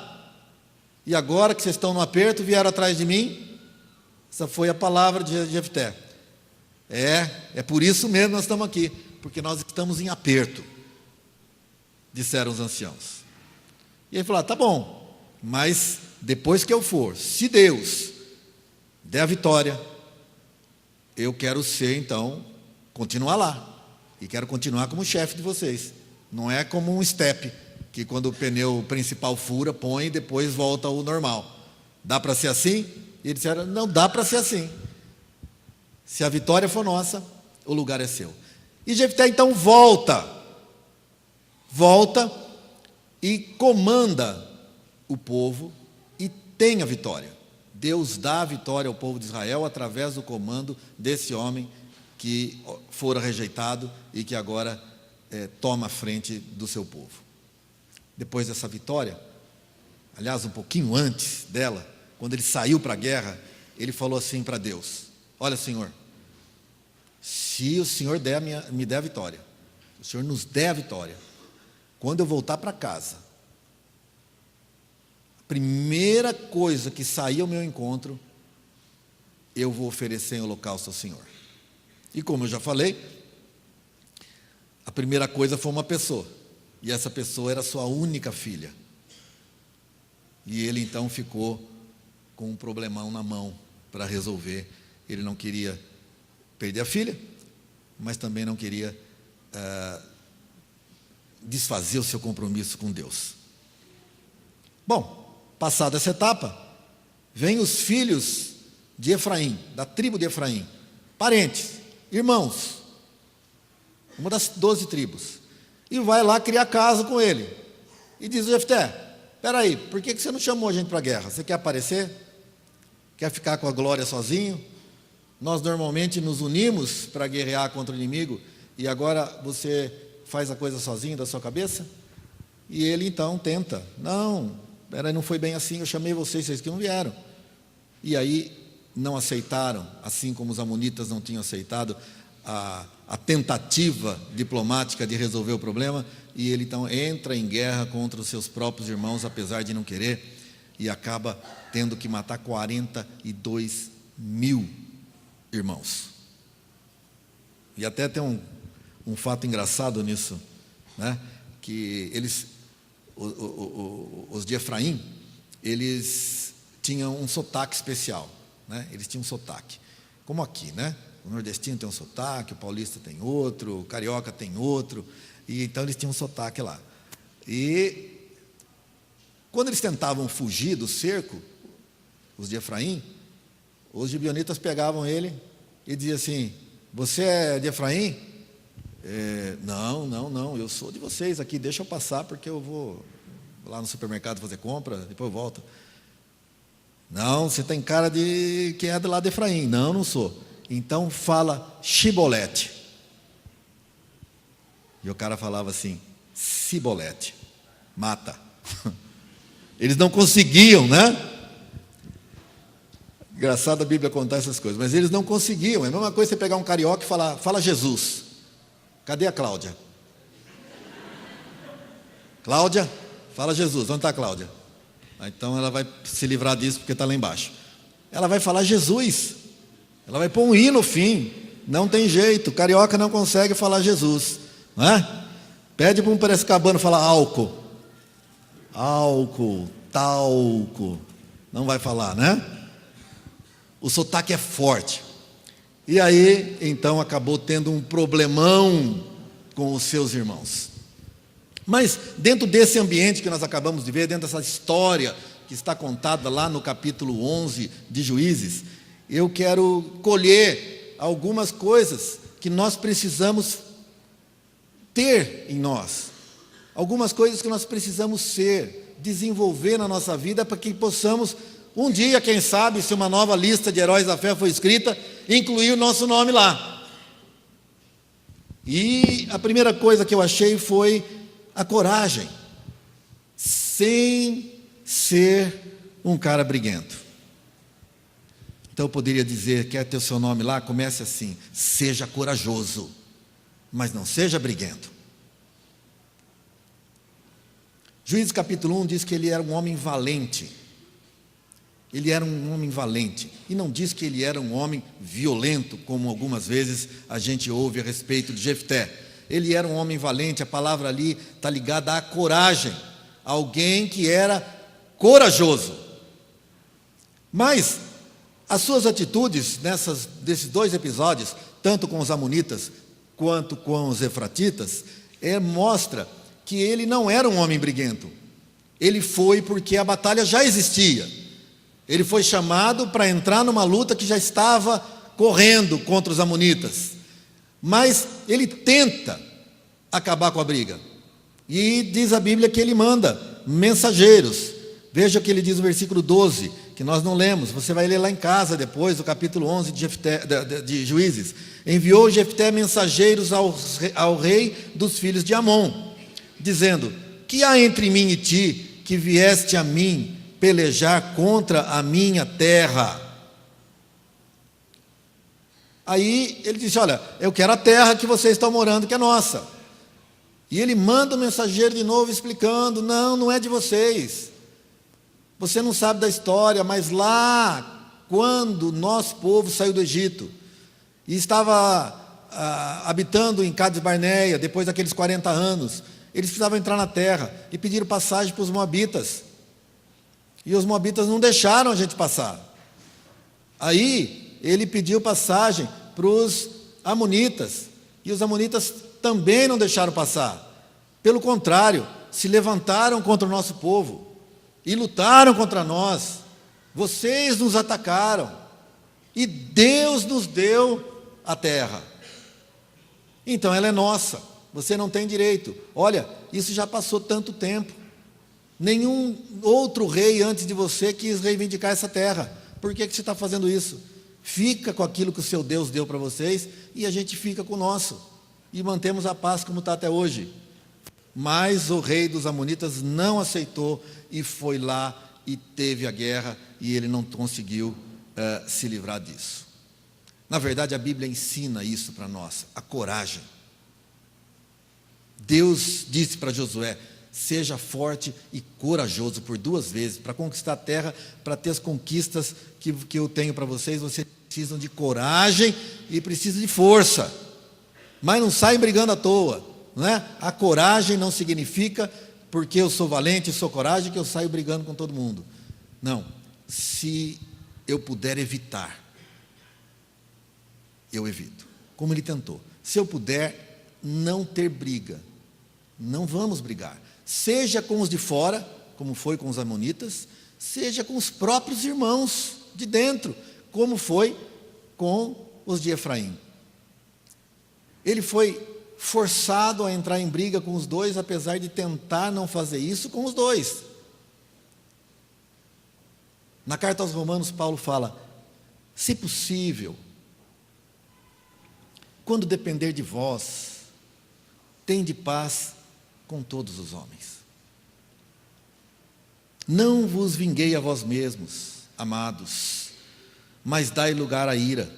Speaker 4: e agora que vocês estão no aperto, vieram atrás de mim. Essa foi a palavra de Jefté. É por isso mesmo nós estamos aqui, porque nós estamos em aperto, disseram os anciãos. E ele falou, tá bom, mas depois que eu for, se Deus der a vitória, eu quero ser, então, continuar lá. E quero continuar como chefe de vocês. Não é como um step, que quando o pneu principal fura, põe e depois volta ao normal. Dá para ser assim? E eles disseram, não dá para ser assim. Se a vitória for nossa, o lugar é seu. E Jefté então volta e comanda o povo e tem a vitória. Deus dá a vitória ao povo de Israel através do comando desse homem que fora rejeitado e que agora toma a frente do seu povo. Depois dessa vitória, aliás, um pouquinho antes dela, quando ele saiu para a guerra, ele falou assim para Deus: olha, Senhor, se o Senhor me der a vitória, se o Senhor nos der a vitória, quando eu voltar para casa, primeira coisa que sair ao meu encontro, eu vou oferecer em holocausto ao Senhor. E como eu já falei, a primeira coisa foi uma pessoa, e essa pessoa era sua única filha. E ele então ficou com um problemão na mão para resolver. Ele não queria perder a filha, mas também não queria desfazer o seu compromisso com Deus. Bom, passada essa etapa, vem os filhos de Efraim, da tribo de Efraim, parentes, irmãos, uma das 12 tribos, e vai lá criar casa com ele. E diz: Jefté, espera aí, por que você não chamou a gente para a guerra? Você quer aparecer? Quer ficar com a glória sozinho? Nós normalmente nos unimos para guerrear contra o inimigo, e agora você faz a coisa sozinho da sua cabeça? E ele então tenta: não foi bem assim, eu chamei vocês que não vieram. E aí não aceitaram, assim como os amonitas não tinham aceitado a tentativa diplomática de resolver o problema, e ele então entra em guerra contra os seus próprios irmãos, apesar de não querer, e acaba tendo que matar 42 mil irmãos. E até tem um fato engraçado nisso, né? Que os de Efraim, eles tinham um sotaque especial, né? Eles tinham um sotaque, como aqui, né? O nordestino tem um sotaque, o paulista tem outro, o carioca tem outro, e então eles tinham um sotaque lá. E quando eles tentavam fugir do cerco, os de Efraim, os gibeonitas pegavam ele e diziam assim: você é de Efraim? Não, eu sou de vocês aqui, deixa eu passar porque eu vou lá no supermercado fazer compra, depois eu volto. Não, você tem cara de que é do lado de Efraim. Não, não sou. Então fala Shibolete. E o cara falava assim, Sibolete, mata. Eles não conseguiam, né? Engraçado a Bíblia contar essas coisas, mas eles não conseguiam. É a mesma coisa você pegar um carioca e falar, fala Jesus. Cadê a Cláudia? Cláudia, fala Jesus. Onde está a Cláudia? Então ela vai se livrar disso porque está lá embaixo. Ela vai falar Jesus. Ela vai pôr um I no fim. Não tem jeito. Carioca não consegue falar Jesus. Não é? Pede para um Piracicabano falar álcool. Álcool, talco. Não vai falar, né? O sotaque é forte. E aí, então, acabou tendo um problemão com os seus irmãos. Mas, dentro desse ambiente que nós acabamos de ver, dentro dessa história que está contada lá no capítulo 11 de Juízes, eu quero colher algumas coisas que nós precisamos ter em nós. Algumas coisas que nós precisamos ser, desenvolver na nossa vida para que possamos, um dia, quem sabe, se uma nova lista de heróis da fé for escrita, incluir o nosso nome lá. E a primeira coisa que eu achei foi a coragem, sem ser um cara briguento. Então eu poderia dizer, quer ter o seu nome lá? Comece assim, seja corajoso, mas não seja briguento. Juízes capítulo 1 diz que ele era um homem valente. Ele era um homem valente. E não diz que ele era um homem violento, como algumas vezes a gente ouve a respeito de Jefté. Ele era um homem valente, a palavra ali está ligada à coragem. Alguém que era corajoso. Mas as suas atitudes desses dois episódios, tanto com os amonitas quanto com os efratitas, mostra que ele não era um homem briguento. Ele foi porque a batalha já existia. Ele foi chamado para entrar numa luta que já estava correndo contra os amonitas. Mas ele tenta acabar com a briga. E diz a Bíblia que ele manda mensageiros. Veja o que ele diz no versículo 12, que nós não lemos. Você vai ler lá em casa depois, do capítulo 11 de Juízes. Enviou Jefté mensageiros ao rei dos filhos de Amon, dizendo, que há entre mim e ti, que vieste a mim pelejar contra a minha terra? Aí ele disse, olha, eu quero a terra que vocês estão morando, que é nossa. E ele manda o mensageiro de novo explicando, não é de vocês. Você não sabe da história, mas lá, quando nosso povo saiu do Egito, e estava habitando em Cades Barneia, depois daqueles 40 anos, eles precisavam entrar na terra, e pediram passagem para os moabitas. E os moabitas não deixaram a gente passar. Aí, ele pediu passagem para os amonitas. E os amonitas também não deixaram passar. Pelo contrário, se levantaram contra o nosso povo. E lutaram contra nós. Vocês nos atacaram. E Deus nos deu a terra. Então ela é nossa. Você não tem direito. Olha, isso já passou tanto tempo. Nenhum outro rei antes de você quis reivindicar essa terra. Por que você está fazendo isso? Fica com aquilo que o seu Deus deu para vocês e a gente fica com o nosso. E mantemos a paz como está até hoje. Mas o rei dos amonitas não aceitou e foi lá e teve a guerra e ele não conseguiu se livrar disso. Na verdade, a Bíblia ensina isso para nós, a coragem. Deus disse para Josué, seja forte e corajoso por 2 vezes, para conquistar a terra, para ter as conquistas que eu tenho para vocês, vocês precisam de coragem e precisam de força. Mas não saem brigando à toa, não é? A coragem não significa, porque eu sou valente e sou coragem, que eu saio brigando com todo mundo. Não, se eu puder evitar, eu evito, como ele tentou. Se eu puder não ter briga, não vamos brigar. Seja com os de fora, como foi com os amonitas, seja com os próprios irmãos de dentro, como foi com os de Efraim. Ele foi forçado a entrar em briga com os dois, apesar de tentar não fazer isso com os dois. Na carta aos Romanos, Paulo fala: se possível, quando depender de vós, tende paz com todos os homens. Não vos vinguei a vós mesmos, amados, mas dai lugar à ira,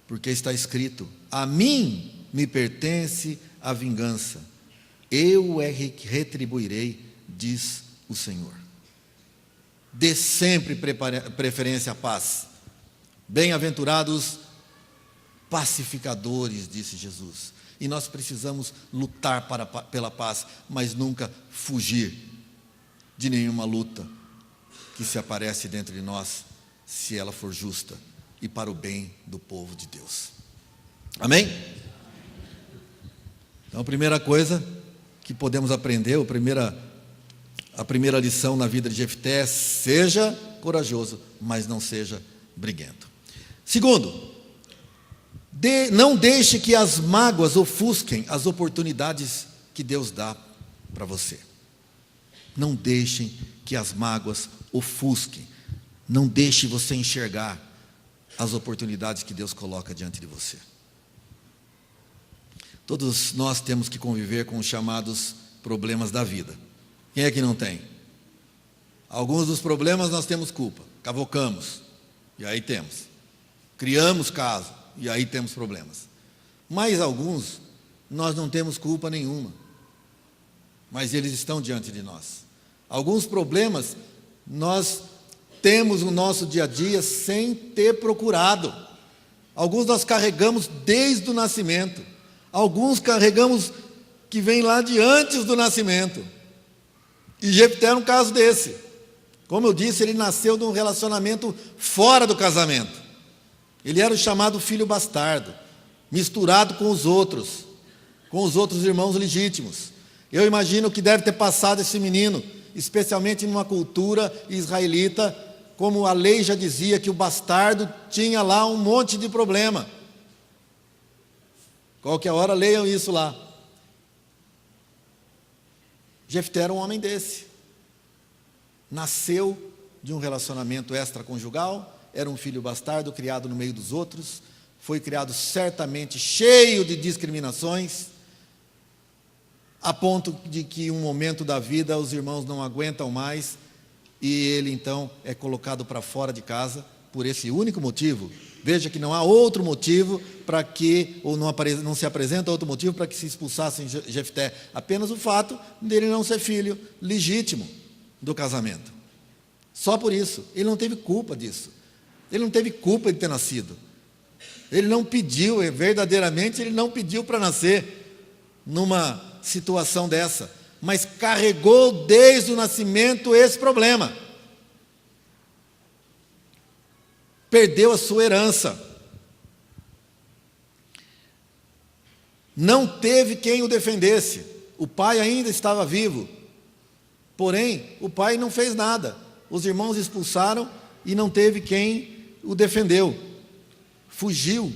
Speaker 4: porque está escrito: a mim me pertence a vingança, eu é que retribuirei, diz o Senhor. Dê sempre preferência à paz. Bem-aventurados pacificadores, disse Jesus. E nós precisamos lutar pela paz, mas nunca fugir de nenhuma luta que se aparece dentro de nós, se ela for justa e para o bem do povo de Deus. Amém? Então, a primeira coisa que podemos aprender, a primeira lição na vida de Jefté é: seja corajoso, mas não seja briguento. Segundo, não deixe que as mágoas ofusquem as oportunidades que Deus dá para você. Não deixem que as mágoas ofusquem. Não deixe você enxergar as oportunidades que Deus coloca diante de você. Todos nós temos que conviver com os chamados problemas da vida. Quem é que não tem? Alguns dos problemas nós temos culpa. Cavocamos, e aí temos. Criamos caso, e aí temos problemas. Mas alguns nós não temos culpa nenhuma, mas eles estão diante de nós. Alguns problemas nós temos no nosso dia a dia sem ter procurado. Alguns nós carregamos desde o nascimento. Alguns carregamos que vem lá de antes do nascimento. E Jefté era um caso desse. Como eu disse, ele nasceu de um relacionamento fora do casamento. Ele era o chamado filho bastardo, misturado com os outros irmãos legítimos. Eu imagino que deve ter passado esse menino, especialmente numa cultura israelita, como a lei já dizia, que o bastardo tinha lá um monte de problema. Qualquer hora leiam isso lá. Jefté era um homem desse. Nasceu de um relacionamento extraconjugal, era um filho bastardo, criado no meio dos outros, foi criado certamente cheio de discriminações, a ponto de que um momento da vida os irmãos não aguentam mais, e ele então é colocado para fora de casa, por esse único motivo. Veja que não há outro motivo para que, ou não se apresenta outro motivo para que se expulsassem Jefté, apenas o fato dele não ser filho legítimo do casamento. Só por isso. Ele não teve culpa disso. Ele não teve culpa de ter nascido. Ele não pediu, verdadeiramente ele não pediu para nascer numa situação dessa, mas carregou desde o nascimento esse problema. Perdeu a sua herança. Não teve quem o defendesse. O pai ainda estava vivo. Porém, o pai não fez nada. Os irmãos expulsaram e não teve quem o defendeu. Fugiu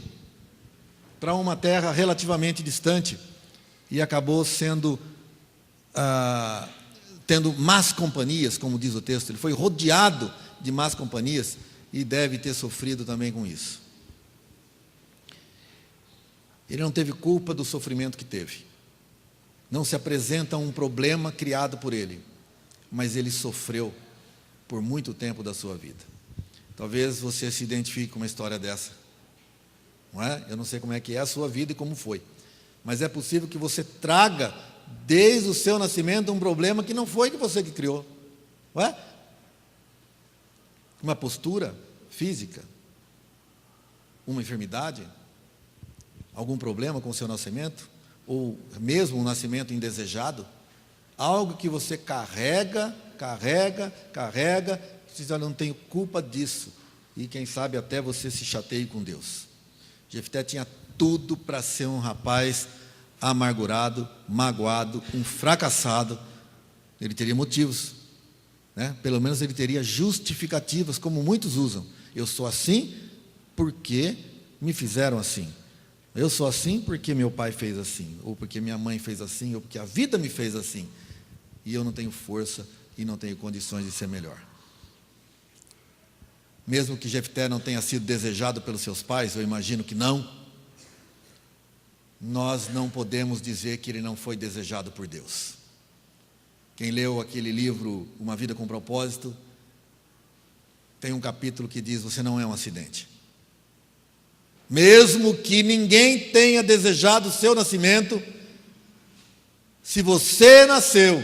Speaker 4: para uma terra relativamente distante e acabou tendo más companhias, como diz o texto. Ele foi rodeado de más companhias e deve ter sofrido também com isso. Ele não teve culpa do sofrimento que teve. Não se apresenta um problema criado por ele, mas ele sofreu por muito tempo da sua vida. Talvez você se identifique com uma história dessa, não é? Eu não sei como é que é a sua vida e como foi, mas é possível que você traga desde o seu nascimento um problema que não foi que você que criou, não é? Uma postura física, uma enfermidade, algum problema com o seu nascimento, ou mesmo um nascimento indesejado, algo que você carrega, você já não tem culpa disso, e quem sabe até você se chateie com Deus. Jefté tinha tudo para ser um rapaz amargurado, magoado, um fracassado. Ele teria motivos, né? Pelo menos ele teria justificativas, como muitos usam. Eu sou assim porque me fizeram assim. Eu sou assim porque meu pai fez assim, ou porque minha mãe fez assim, ou porque a vida me fez assim. E eu não tenho força e não tenho condições de ser melhor. mesmo que Jefté não tenha sido desejado pelos seus pais, eu imagino que não, nós não podemos dizer que ele não foi desejado por Deus. Quem leu aquele livro, Uma Vida com Propósito, tem um capítulo que diz: você não é um acidente. Mesmo que ninguém tenha desejado o seu nascimento, se você nasceu,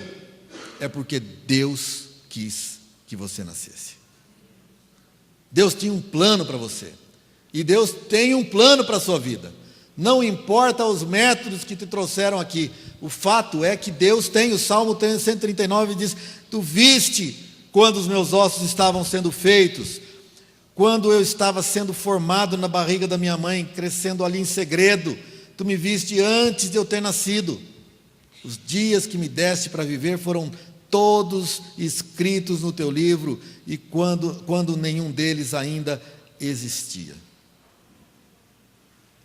Speaker 4: é porque Deus quis que você nascesse. Deus tinha um plano para você. E Deus tem um plano para a sua vida. Não importa os métodos que te trouxeram aqui. O fato é que Deus tem. O Salmo 139 diz: tu viste quando os meus ossos estavam sendo feitos, quando eu estava sendo formado na barriga da minha mãe, crescendo ali em segredo, tu me viste antes de eu ter nascido. Os dias que me deste para viver foram todos escritos no teu livro, e quando nenhum deles ainda existia.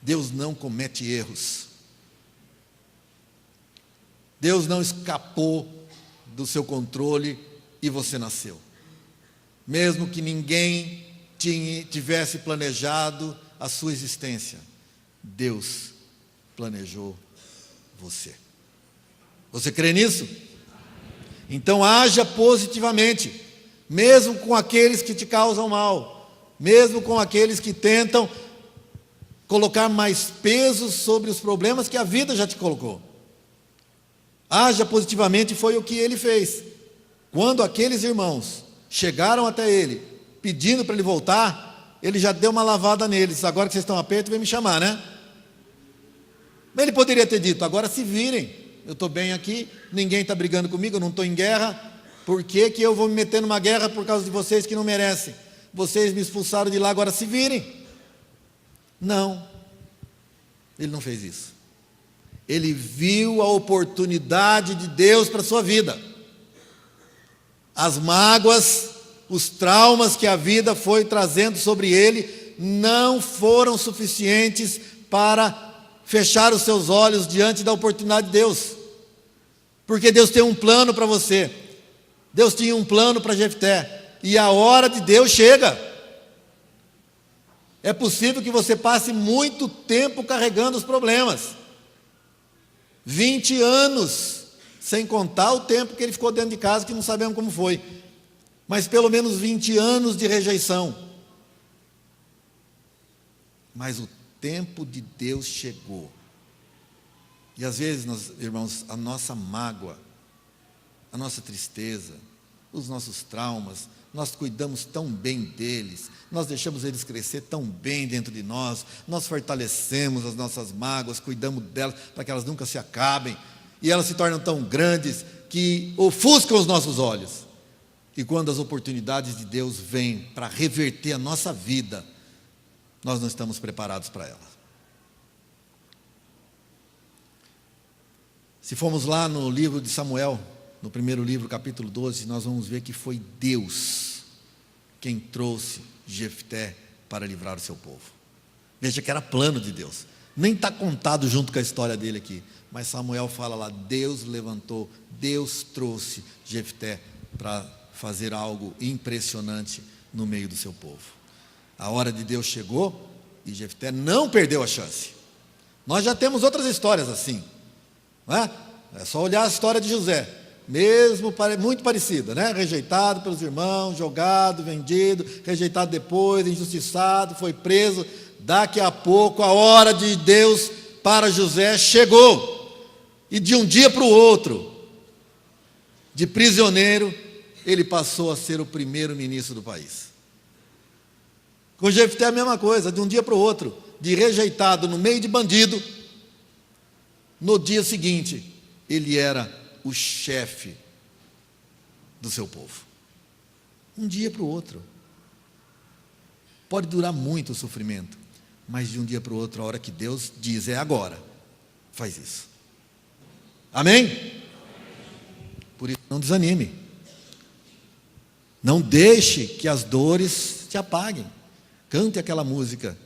Speaker 4: Deus não comete erros. Deus não escapou do seu controle e você nasceu. Mesmo que ninguém tivesse planejado a sua existência, Deus planejou você. Você crê nisso? Então haja positivamente, mesmo com aqueles que te causam mal, mesmo com aqueles que tentam colocar mais peso sobre os problemas que a vida já te colocou. Haja positivamente, foi o que ele fez. Quando aqueles irmãos chegaram até ele, pedindo para ele voltar, ele já deu uma lavada neles: agora que vocês estão a perto, vem me chamar, né? Ele poderia ter dito: agora se virem, eu estou bem aqui, ninguém está brigando comigo, eu não estou em guerra, por que eu vou me meter numa guerra por causa de vocês que não merecem? Vocês me expulsaram de lá, agora se virem. Não, ele não fez isso. Ele viu a oportunidade de Deus para a sua vida. As mágoas, os traumas que a vida foi trazendo sobre ele não foram suficientes para fechar os seus olhos diante da oportunidade de Deus. Porque Deus tem um plano para você. Deus tinha um plano para Jefté, e a hora de Deus chega. É possível que você passe muito tempo carregando os problemas. 20 anos, sem contar o tempo que ele ficou dentro de casa, que não sabemos como foi. Mas pelo menos 20 anos de rejeição. Mas o tempo de Deus chegou. E às vezes, irmãos, a nossa mágoa, a nossa tristeza, os nossos traumas, nós cuidamos tão bem deles, nós deixamos eles crescer tão bem dentro de nós, nós fortalecemos as nossas mágoas, cuidamos delas para que elas nunca se acabem, e elas se tornam tão grandes que ofuscam os nossos olhos. E quando as oportunidades de Deus vêm para reverter a nossa vida, nós não estamos preparados para elas. Se formos lá no livro de Samuel, no primeiro livro, capítulo 12, nós vamos ver que foi Deus quem trouxe Jefté para livrar o seu povo. Veja que era plano de Deus. Nem está contado junto com a história dele aqui, mas Samuel fala lá: Deus levantou, Deus trouxe Jefté para fazer algo impressionante no meio do seu povo. A hora de Deus chegou e Jefté não perdeu a chance. Nós já temos outras histórias assim, não é? É só olhar a história de José, mesmo muito parecida, né? Rejeitado pelos irmãos, jogado, vendido, rejeitado depois, injustiçado, foi preso. Daqui a pouco a hora de Deus para José chegou, e de um dia para o outro, de prisioneiro, ele passou a ser o primeiro-ministro do país. Com Jefté é a mesma coisa, de um dia para o outro, de rejeitado no meio de bandido, no dia seguinte, ele era o chefe do seu povo. Um dia para o outro. Pode durar muito o sofrimento, mas de um dia para o outro, a hora que Deus diz é agora, faz isso. Amém? Por isso, não desanime. Não deixe que as dores te apaguem. Cante aquela música: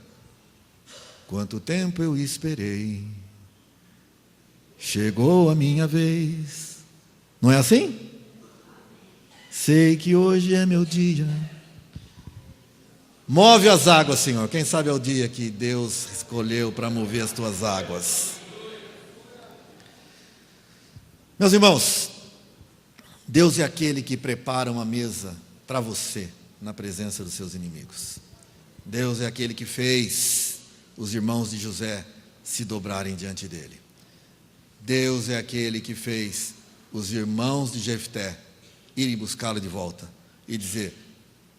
Speaker 4: quanto tempo eu esperei, chegou a minha vez. Não é assim? Sei que hoje é meu dia, Move as águas, Senhor. Quem sabe é o dia que Deus escolheu para mover as tuas águas. Meus irmãos, Deus é aquele que prepara uma mesa para você na presença dos seus inimigos. Deus é aquele que fez os irmãos de José se dobrarem diante dele. Deus é aquele que fez os irmãos de Jefté irem buscá-lo de volta e dizer: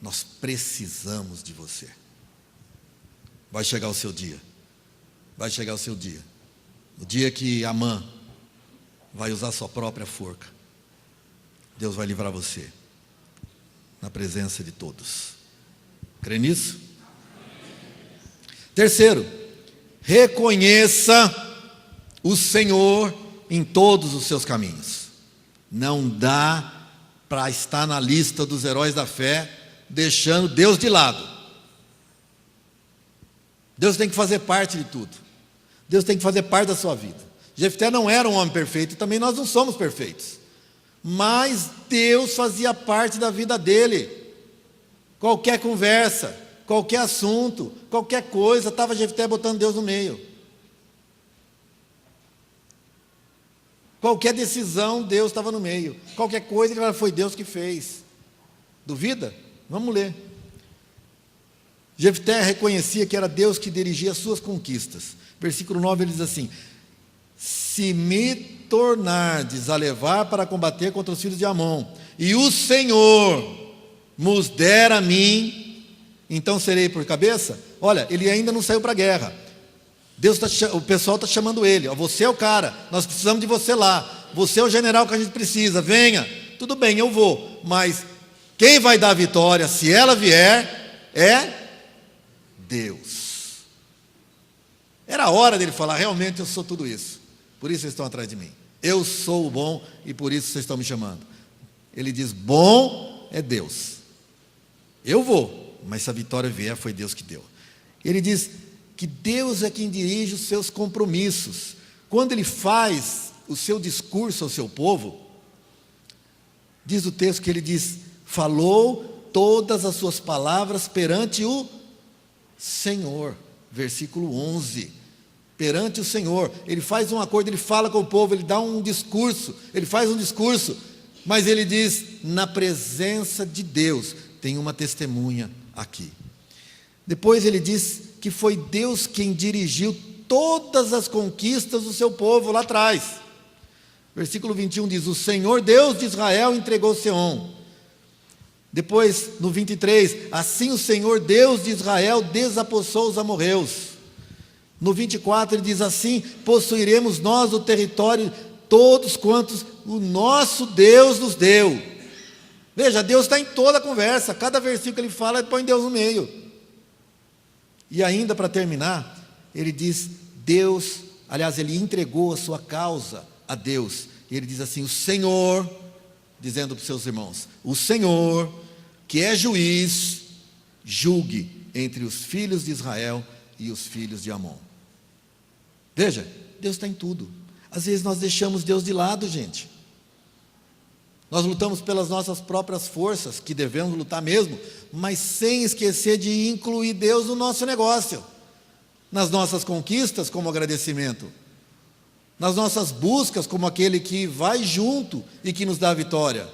Speaker 4: nós precisamos de você. Vai chegar o seu dia. Vai chegar o seu dia. O dia que Amã vai usar sua própria forca. Deus vai livrar você na presença de todos. Crê nisso? Terceiro, reconheça o Senhor em todos os seus caminhos. Não dá para estar na lista dos heróis da fé deixando Deus de lado. Deus tem que fazer parte de tudo. Deus tem que fazer parte da sua vida. Jefté não era um homem perfeito, e também nós não somos perfeitos. Mas Deus fazia parte da vida dele. Qualquer conversa, qualquer assunto, qualquer coisa, estava Jefté botando Deus no meio. Qualquer decisão, Deus estava no meio. Qualquer coisa, foi Deus que fez. Duvida? Vamos ler. Jefté reconhecia que era Deus que dirigia as suas conquistas. Versículo 9, ele diz assim: se me tornardes a levar para combater contra os filhos de Amon, e o Senhor nos der a mim, então serei por cabeça. Olha, ele ainda não saiu para a guerra. O pessoal está chamando ele: ó, você é o cara, nós precisamos de você lá, você é o general que a gente precisa, venha. Tudo bem, eu vou, mas quem vai dar a vitória, se ela vier, é Deus. Era a hora dele falar: realmente eu sou tudo isso, por isso vocês estão atrás de mim. Eu sou o bom e por isso vocês estão me chamando. Ele diz: bom é Deus. Eu vou, mas se a vitória vier, foi Deus que deu. Ele diz que Deus é quem dirige os seus compromissos. Quando ele faz o seu discurso ao seu povo, diz o texto que ele diz: falou todas as suas palavras perante o Senhor. Versículo 11. Perante o Senhor. Ele faz um acordo, ele fala com o povo, ele dá um discurso, ele faz um discurso, mas ele diz: na presença de Deus. Tem uma testemunha aqui. Depois ele diz que foi Deus quem dirigiu todas as conquistas do seu povo lá atrás. Versículo 21 diz: o Senhor Deus de Israel entregou Seom. Depois, no 23, assim o Senhor Deus de Israel desapossou os amorreus. No 24 ele diz assim: possuiremos nós o território, todos quantos o nosso Deus nos deu. Veja, Deus está em toda a conversa, cada versículo que ele fala, ele põe Deus no meio. E ainda para terminar, ele diz: Deus, aliás, ele entregou a sua causa a Deus. E ele diz assim: o Senhor, dizendo para os seus irmãos, o Senhor, que é juiz, julgue entre os filhos de Israel e os filhos de Amon. Veja, Deus está em tudo. Às vezes nós deixamos Deus de lado, gente. Nós lutamos pelas nossas próprias forças, que devemos lutar mesmo, mas sem esquecer de incluir Deus no nosso negócio, nas nossas conquistas como agradecimento, nas nossas buscas como aquele que vai junto e que nos dá a vitória,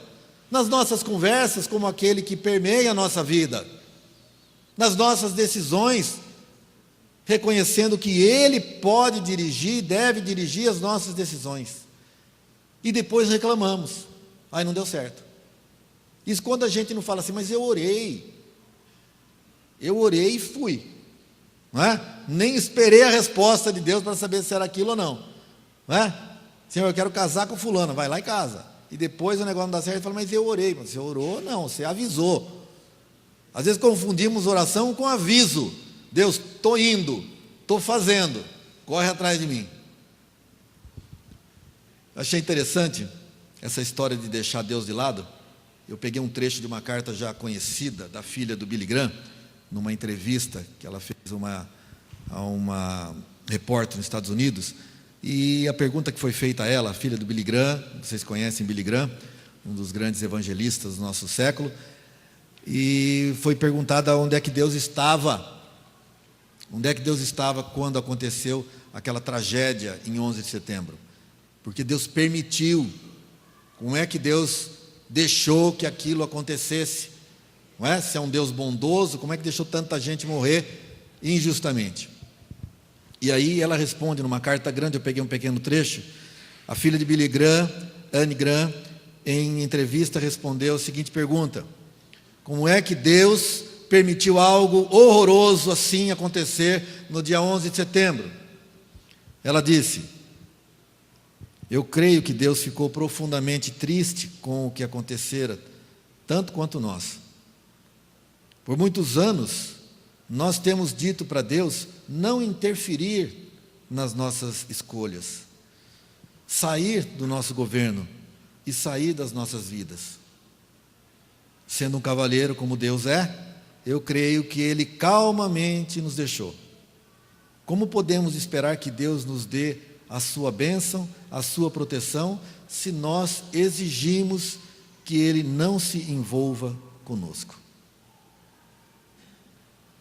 Speaker 4: nas nossas conversas como aquele que permeia a nossa vida, nas nossas decisões, reconhecendo que Ele pode dirigir, deve dirigir as nossas decisões. E depois reclamamos: aí não deu certo. Isso quando a gente não fala assim: mas eu orei e fui, não é? Nem esperei a resposta de Deus para saber se era aquilo ou não, não é? Senhor, eu quero casar com fulano, vai lá e casa. E depois o negócio não dá certo, fala: mas eu orei. Mas você orou? Não, você avisou. Às vezes confundimos oração com aviso. Deus, estou indo, estou fazendo, corre atrás de mim. Achei interessante essa história de deixar Deus de lado. Eu peguei um trecho de uma carta já conhecida da filha do Billy Graham, numa entrevista que ela fez a uma repórter nos Estados Unidos, e a pergunta que foi feita a ela, a filha do Billy Graham, vocês conhecem Billy Graham, um dos grandes evangelistas do nosso século, e foi perguntada onde é que Deus estava. Onde é que Deus estava quando aconteceu aquela tragédia em 11 de setembro? Porque Deus permitiu. Como é que Deus deixou que aquilo acontecesse? Não é? Se é um Deus bondoso, como é que deixou tanta gente morrer injustamente? E aí ela responde numa carta grande, eu peguei um pequeno trecho. A filha de Billy Graham, Anne Graham, em entrevista respondeu a seguinte pergunta: como é que Deus permitiu algo horroroso assim acontecer no dia 11 de setembro? Ela disse: eu creio que Deus ficou profundamente triste com o que acontecera, tanto quanto nós. Por muitos anos, nós temos dito para Deus não interferir nas nossas escolhas, sair do nosso governo e sair das nossas vidas. Sendo um cavalheiro como Deus é, eu creio que Ele calmamente nos deixou. Como podemos esperar que Deus nos dê a sua bênção, a sua proteção, se nós exigimos que Ele não se envolva conosco?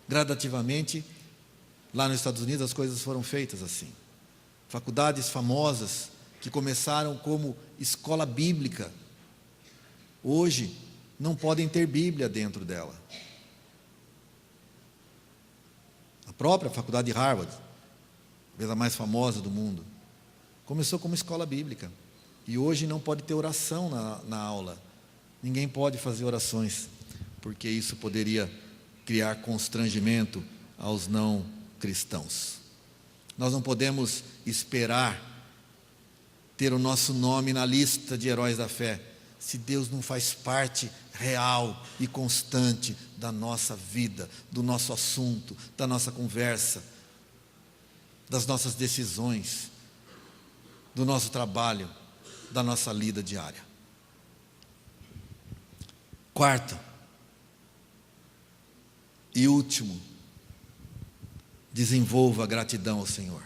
Speaker 4: Gradativamente, lá nos Estados Unidos, as coisas foram feitas assim. Faculdades famosas que começaram como escola bíblica, hoje não podem ter Bíblia dentro dela. A própria faculdade de Harvard, talvez a mais famosa do mundo, começou como escola bíblica. E hoje não pode ter oração na aula. Ninguém pode fazer orações, porque isso poderia criar constrangimento aos não cristãos. Nós não podemos esperar ter o nosso nome na lista de heróis da fé, se Deus não faz parte real e constante da nossa vida, do nosso assunto, da nossa conversa, das nossas decisões, do nosso trabalho, da nossa lida diária. Quarto e último, desenvolva a gratidão ao Senhor.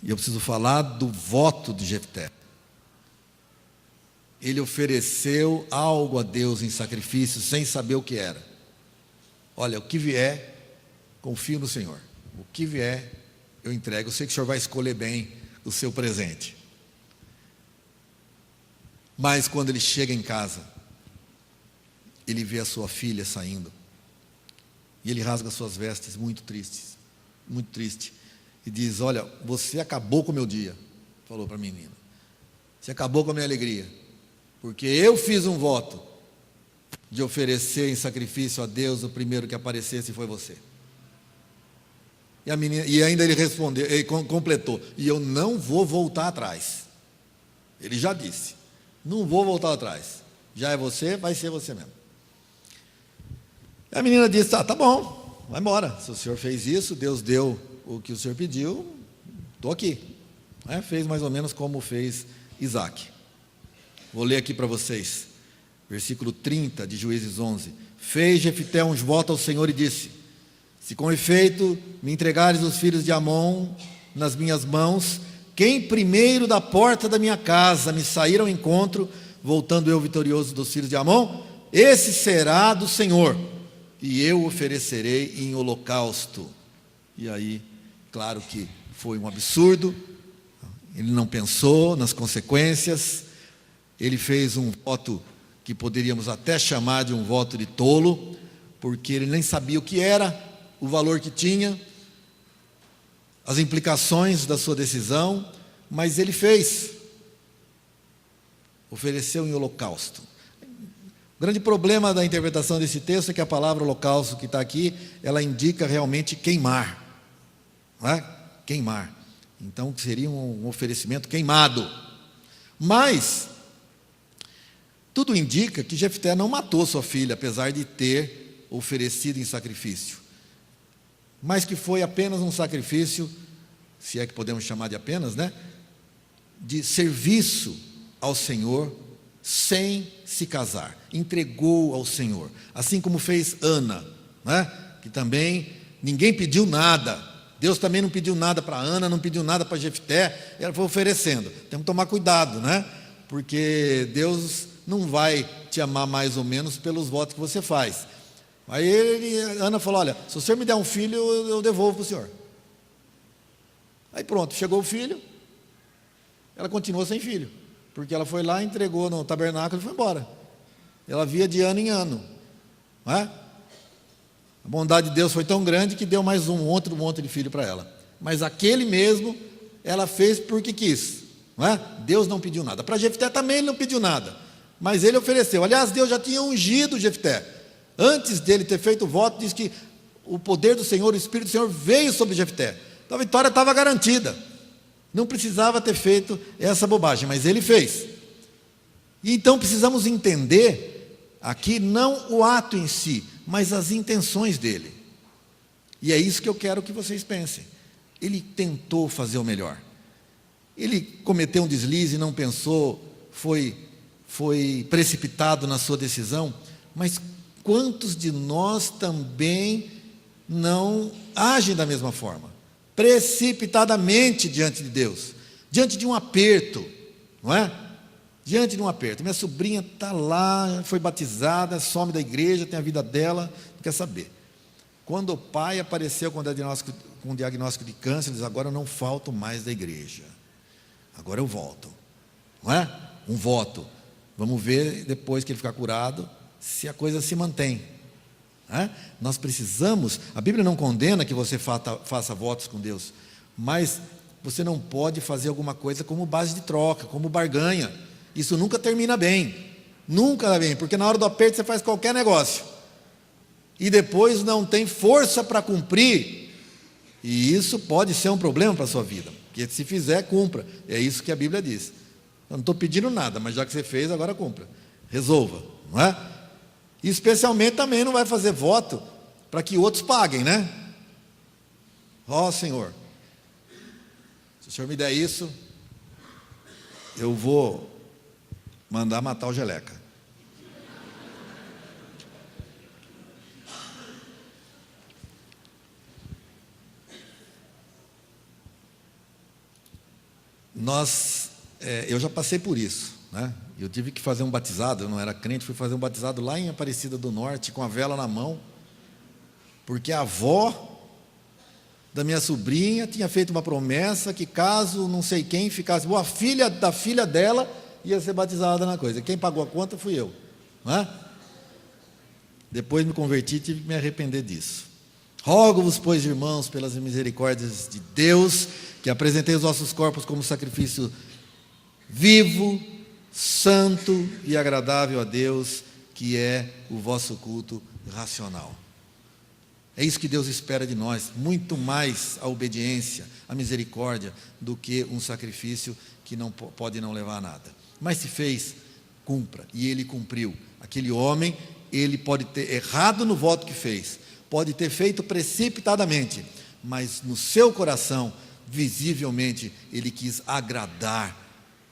Speaker 4: E eu preciso falar do voto de Jefté. Ele ofereceu algo a Deus em sacrifício, sem saber o que era. Olha, o que vier, confio no Senhor. O que vier, eu entrego. Eu sei que o Senhor vai escolher bem o seu presente. Mas quando ele chega em casa, ele vê a sua filha saindo. E ele rasga suas vestes, muito triste. E diz: olha, você acabou com o meu dia. Falou para a menina: você acabou com a minha alegria, porque eu fiz um voto de oferecer em sacrifício a Deus, o primeiro que aparecesse foi você. E a menina, e ainda ele respondeu, ele completou: e eu não vou voltar atrás. Ele já disse: não vou voltar atrás. Já é você, vai ser você mesmo. E a menina disse: tá bom, vai embora. Se o senhor fez isso, Deus deu o que o senhor pediu, estou aqui. Fez mais ou menos como fez Isaac. Vou ler aqui para vocês, versículo 30 de Juízes 11. Fez Jefté um voto ao Senhor e disse: se com efeito me entregares os filhos de Amon nas minhas mãos, quem primeiro da porta da minha casa me sair ao encontro, voltando eu vitorioso dos filhos de Amon, esse será do Senhor, e eu oferecerei em holocausto. E aí, claro que foi um absurdo, ele não pensou nas consequências, ele fez um voto que poderíamos até chamar de um voto de tolo, porque ele nem sabia o que era, o valor que tinha, as implicações da sua decisão, mas ele fez, ofereceu em holocausto. O grande problema da interpretação desse texto é que a palavra holocausto que está aqui, ela indica realmente queimar, não é? Queimar. Então seria um oferecimento queimado. Mas tudo indica que Jefté não matou sua filha, apesar de ter oferecido em sacrifício, mas que foi apenas um sacrifício, se é que podemos chamar de apenas, né? De serviço ao Senhor, sem se casar, entregou ao Senhor, assim como fez Ana, né? Que também ninguém pediu nada, Deus também não pediu nada para Ana, não pediu nada para Jefté, ela foi oferecendo. Temos que tomar cuidado, né? Porque Deus não vai te amar mais ou menos pelos votos que você faz. Aí Ana falou, olha, se o senhor me der um filho, eu devolvo para o senhor. Aí pronto, chegou o filho, ela continuou sem filho, porque ela foi lá, entregou no tabernáculo e foi embora. Ela via de ano em ano, não é? A bondade de Deus foi tão grande que deu mais um outro monte de filho para ela. Mas aquele mesmo, ela fez porque quis, não é? Deus não pediu nada. Para Jefté também ele não pediu nada, mas ele ofereceu. Aliás, Deus já tinha ungido Jefté. Antes dele ter feito o voto, diz que o poder do Senhor, o Espírito do Senhor veio sobre Jefté. Então a vitória estava garantida. Não precisava ter feito essa bobagem, mas ele fez. E então precisamos entender aqui não o ato em si, mas as intenções dele. E é isso que eu quero que vocês pensem. Ele tentou fazer o melhor. Ele cometeu um deslize, não pensou, foi precipitado na sua decisão, mas quantos de nós também não agem da mesma forma? Precipitadamente diante de Deus, diante de um aperto, não é? Diante de um aperto. Minha sobrinha está lá, foi batizada, some da igreja, tem a vida dela, não quer saber. Quando o pai apareceu com um diagnóstico de câncer, ele diz, agora eu não falto mais da igreja, agora eu volto, não é? Um voto. Vamos ver depois que ele ficar curado, se a coisa se mantém. Nós precisamos, a Bíblia não condena que você faça votos com Deus, mas você não pode fazer alguma coisa como base de troca, como barganha. Isso nunca termina bem, nunca dá bem, porque na hora do aperto você faz qualquer negócio e depois não tem força para cumprir, e isso pode ser um problema para a sua vida, porque se fizer, cumpra. É isso que a Bíblia diz. Eu não estou pedindo nada, mas já que você fez, agora cumpra, resolva, não é? E especialmente também não vai fazer voto para que outros paguem, né? Ó Senhor, se o Senhor me der isso, eu vou mandar matar o Geleca. Eu já passei por isso, né? Eu tive que fazer um batizado, eu não era crente, fui fazer um batizado lá em Aparecida do Norte, com a vela na mão, porque a avó da minha sobrinha tinha feito uma promessa que caso não sei quem ficasse, a filha da filha dela ia ser batizada na coisa. Quem pagou a conta fui eu, não é? Depois me converti e tive que me arrepender disso. Rogo-vos, pois, irmãos, pelas misericórdias de Deus, que apresentei os vossos corpos como sacrifício vivo, santo e agradável a Deus, que é o vosso culto racional. É isso que Deus espera de nós, muito mais a obediência, a misericórdia, do que um sacrifício que não pode não levar a nada. Mas se fez, cumpra, e ele cumpriu. Aquele homem, ele pode ter errado no voto que fez, pode ter feito precipitadamente, mas no seu coração, visivelmente, ele quis agradar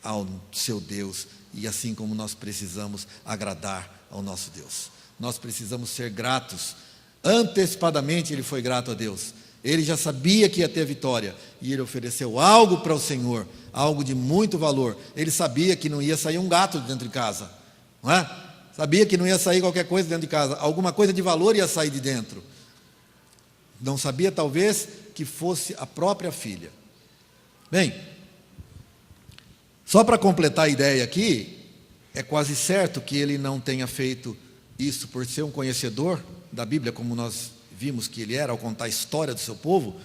Speaker 4: ao seu Deus, e assim como nós precisamos agradar ao nosso Deus, nós precisamos ser gratos. Antecipadamente ele foi grato a Deus, ele já sabia que ia ter vitória, e ele ofereceu algo para o Senhor, algo de muito valor. Ele sabia que não ia sair um gato de dentro de casa, não é? Sabia que não ia sair qualquer coisa dentro de casa, alguma coisa de valor ia sair de dentro. Não sabia talvez que fosse a própria filha. Bem, só para completar a ideia aqui, é quase certo que ele não tenha feito isso por ser um conhecedor da Bíblia, como nós vimos que ele era, ao contar a história do seu povo.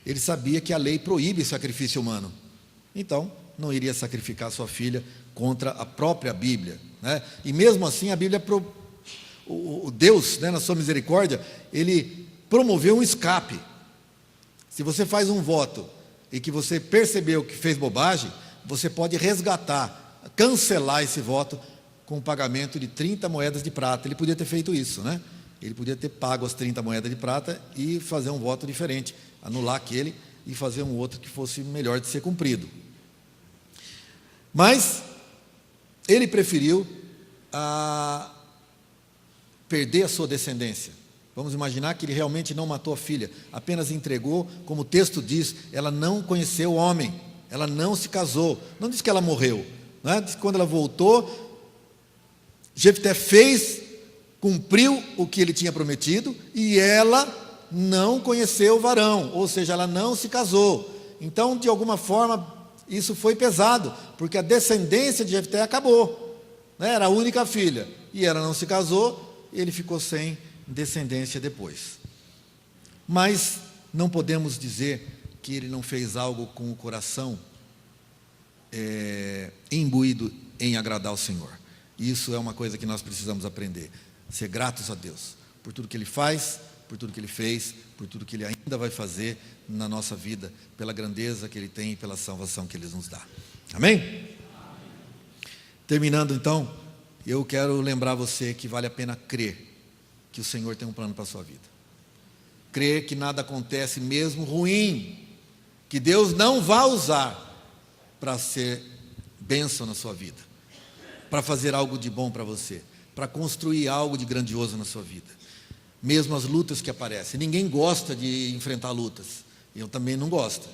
Speaker 4: Ele sabia que a lei proíbe sacrifício humano, então não iria sacrificar sua filha contra a própria Bíblia, né? E mesmo assim a Bíblia, o Deus, né, na sua misericórdia, ele promoveu um escape. Se você faz um voto e que você percebeu que fez bobagem, você pode resgatar, cancelar esse voto com o pagamento de 30 moedas de prata. Ele podia ter feito isso, né? Ele podia ter pago as 30 moedas de prata e fazer um voto diferente, anular aquele e fazer um outro que fosse melhor de ser cumprido. Mas ele preferiu perder a sua descendência. Vamos imaginar que ele realmente não matou a filha, apenas entregou, como o texto diz, ela não conheceu o homem, ela não se casou, não diz que ela morreu, né? Diz que quando ela voltou, Jefté cumpriu o que ele tinha prometido, e ela não conheceu o varão, ou seja, ela não se casou. Então, de alguma forma, isso foi pesado, porque a descendência de Jefté acabou, né? Era a única filha, e ela não se casou, ele ficou sem descendência depois. Mas não podemos dizer que ele não fez algo com o coração imbuído em agradar ao Senhor. Isso é uma coisa que nós precisamos aprender, ser gratos a Deus por tudo que Ele faz, por tudo que Ele fez, por tudo que Ele ainda vai fazer na nossa vida, pela grandeza que Ele tem e pela salvação que Ele nos dá. Amém? Terminando então, eu quero lembrar você que vale a pena crer que o Senhor tem um plano para a sua vida. Crer que nada acontece mesmo ruim, que Deus não vai usar para ser bênção na sua vida, para fazer algo de bom para você, para construir algo de grandioso na sua vida. Mesmo as lutas que aparecem. Ninguém gosta de enfrentar lutas. Eu também não gosto,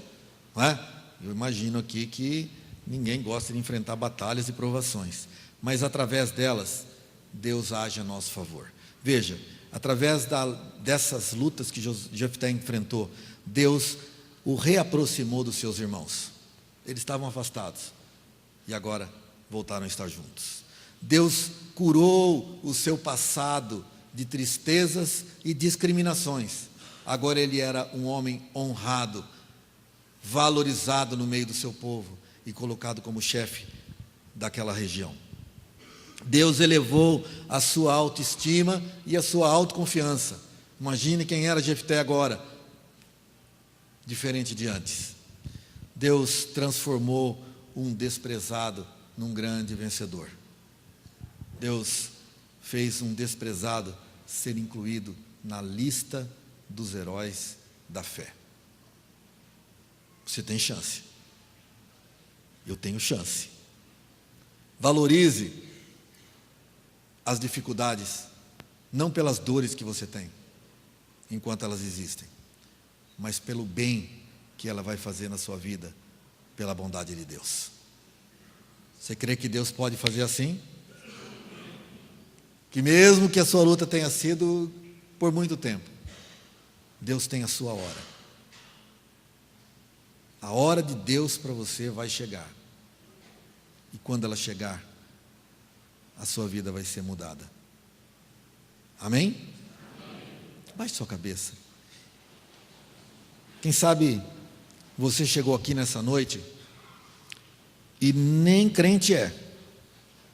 Speaker 4: não é? Eu imagino aqui que ninguém gosta de enfrentar batalhas e provações. Mas através delas, Deus age a nosso favor. Veja, através dessas lutas que Jefté enfrentou, Deus o reaproximou dos seus irmãos. Eles estavam afastados e agora voltaram a estar juntos. Deus curou o seu passado de tristezas e discriminações. Agora ele era um homem honrado, valorizado no meio do seu povo e colocado como chefe daquela região. Deus elevou a sua autoestima e a sua autoconfiança. Imagine quem era Jefté agora, diferente de antes. Deus transformou um desprezado num grande vencedor. Deus fez um desprezado ser incluído na lista dos heróis da fé. Você tem chance. Eu tenho chance. Valorize as dificuldades, não pelas dores que você tem, enquanto elas existem, mas pelo bem que ela vai fazer na sua vida, pela bondade de Deus. Você crê que Deus pode fazer assim? Que mesmo que a sua luta tenha sido por muito tempo, Deus tem a sua hora. A hora de Deus para você vai chegar. E quando ela chegar, a sua vida vai ser mudada. Amém? Baixe sua cabeça. Quem sabe você chegou aqui nessa noite e nem crente é.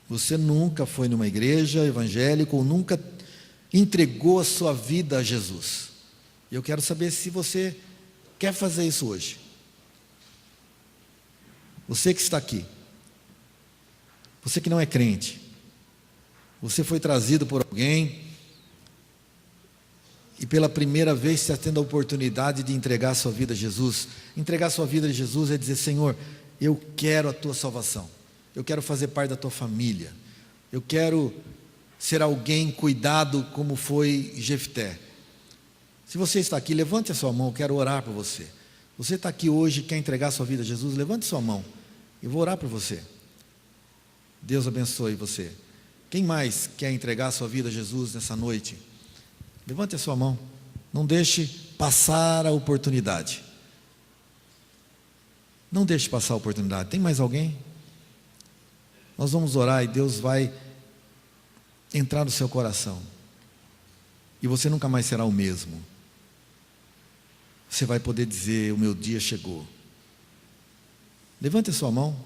Speaker 4: Você nunca foi numa igreja evangélica ou nunca entregou a sua vida a Jesus. Eu quero saber se você quer fazer isso hoje. Você que está aqui, você que não é crente, você foi trazido por alguém e pela primeira vez está tendo a oportunidade de entregar a sua vida a Jesus. Entregar a sua vida a Jesus é dizer: Senhor, eu quero a tua salvação, eu quero fazer parte da tua família, eu quero ser alguém cuidado como foi Jefté. Se você está aqui, levante a sua mão, eu quero orar por você. Você está aqui hoje e quer entregar a sua vida a Jesus, levante sua mão, eu vou orar por você. Deus abençoe você. Quem mais quer entregar a sua vida a Jesus nessa noite? Levante a sua mão. Não deixe passar a oportunidade. Não deixe passar a oportunidade. Tem mais alguém? Nós vamos orar e Deus vai entrar no seu coração. E você nunca mais será o mesmo. Você vai poder dizer: o meu dia chegou. Levante a sua mão.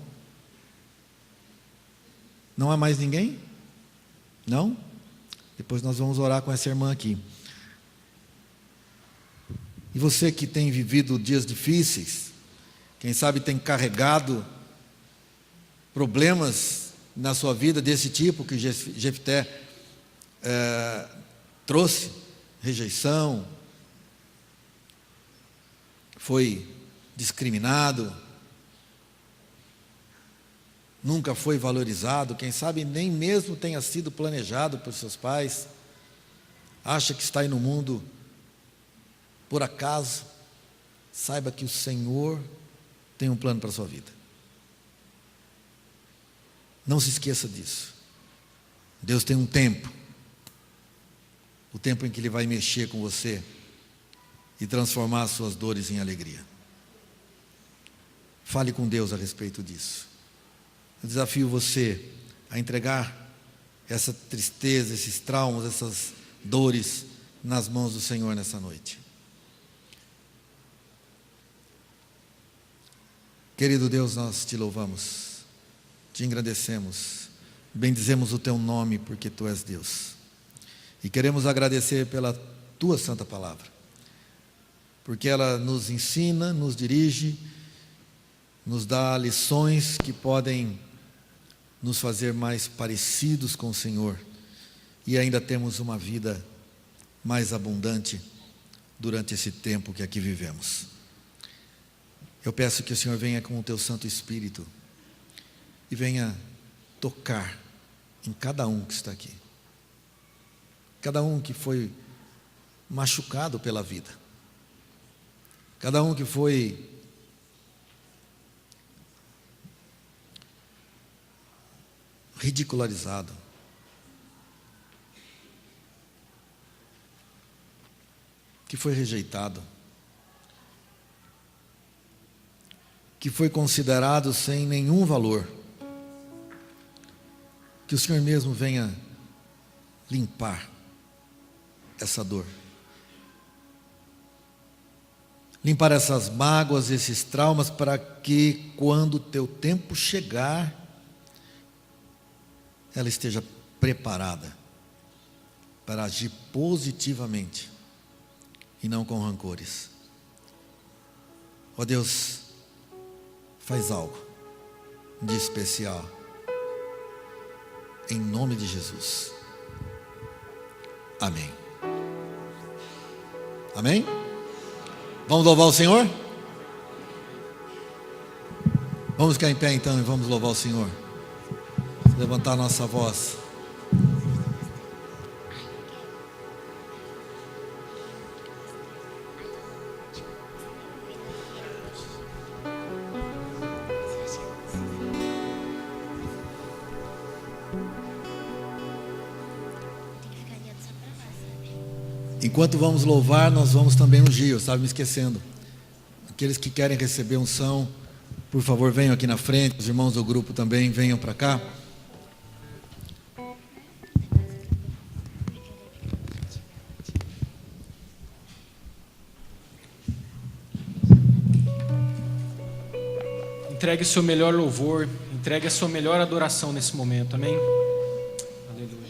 Speaker 4: Não há mais ninguém? Não? Depois nós vamos orar com essa irmã aqui. E você que tem vivido dias difíceis, quem sabe tem carregado problemas na sua vida desse tipo que Jefté trouxe, rejeição, foi discriminado, nunca foi valorizado, quem sabe nem mesmo tenha sido planejado por seus pais, acha que está aí no mundo por acaso. Saiba que o Senhor tem um plano para a sua vida. Não se esqueça disso. Deus tem um tempo, o tempo em que Ele vai mexer com você e transformar as suas dores em alegria. Fale com Deus a respeito disso. Eu desafio você a entregar essa tristeza, esses traumas, essas dores nas mãos do Senhor nessa noite. Querido Deus, nós te louvamos, te engrandecemos, bendizemos o teu nome porque tu és Deus. E queremos agradecer pela tua santa palavra, porque ela nos ensina, nos dirige, nos dá lições que podem nos fazer mais parecidos com o Senhor e ainda temos uma vida mais abundante durante esse tempo que aqui vivemos. Eu peço que o Senhor venha com o teu Santo Espírito e venha tocar em cada um que está aqui, cada um que foi machucado pela vida, cada um que foi ridicularizado, que foi rejeitado, que foi considerado sem nenhum valor. Que o Senhor mesmo venha limpar essa dor, limpar essas mágoas, esses traumas, para que quando o teu tempo chegar, ela esteja preparada para agir positivamente e não com rancores. Ó Deus, faz algo de especial em nome de Jesus. Amém. Amém? Vamos louvar o Senhor? Vamos ficar em pé então e vamos louvar o Senhor. Levantar nossa voz. Enquanto vamos louvar, nós vamos também ungir. Eu estava me esquecendo. Aqueles que querem receber unção, por favor, venham aqui na frente. Os irmãos do grupo também venham para cá.
Speaker 5: Entregue o seu melhor louvor, entregue a sua melhor adoração nesse momento, amém? Aleluia.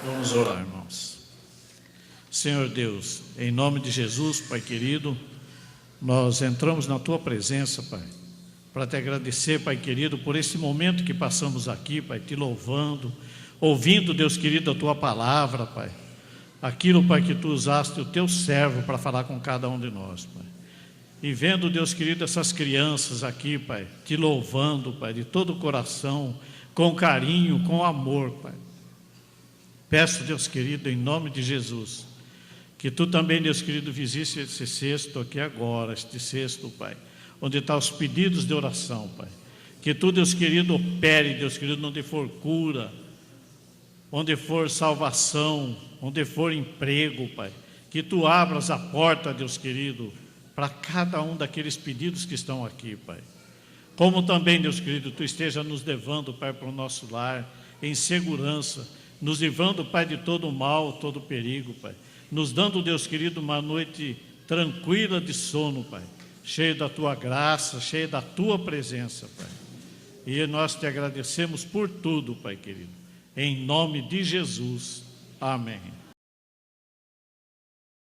Speaker 6: Vamos orar, irmãos. Senhor Deus, em nome de Jesus, Pai querido, nós entramos na Tua presença, Pai, para te agradecer, Pai querido, por esse momento que passamos aqui, Pai, te louvando, ouvindo, Deus querido, a Tua palavra, Pai. Aquilo, Pai, que Tu usaste o Teu servo para falar com cada um de nós, Pai. E vendo, Deus querido, essas crianças aqui, Pai, te louvando, Pai, de todo o coração, com carinho, com amor, Pai. Peço, Deus querido, em nome de Jesus, que Tu também, Deus querido, visite esse cesto aqui agora, este cesto, Pai, onde estão os pedidos de oração, Pai. Que Tu, Deus querido, opere, Deus querido, onde for cura, onde for salvação, onde for emprego, Pai. Que Tu abras a porta, Deus querido, para cada um daqueles pedidos que estão aqui, Pai. Como também, Deus querido, Tu esteja nos levando, Pai, para o nosso lar, em segurança, nos livrando, Pai, de todo o mal, todo o perigo, Pai. Nos dando, Deus querido, uma noite tranquila de sono, Pai. Cheio da Tua graça, cheio da Tua presença, Pai. E nós te agradecemos por tudo, Pai querido. Em nome de Jesus. Amém.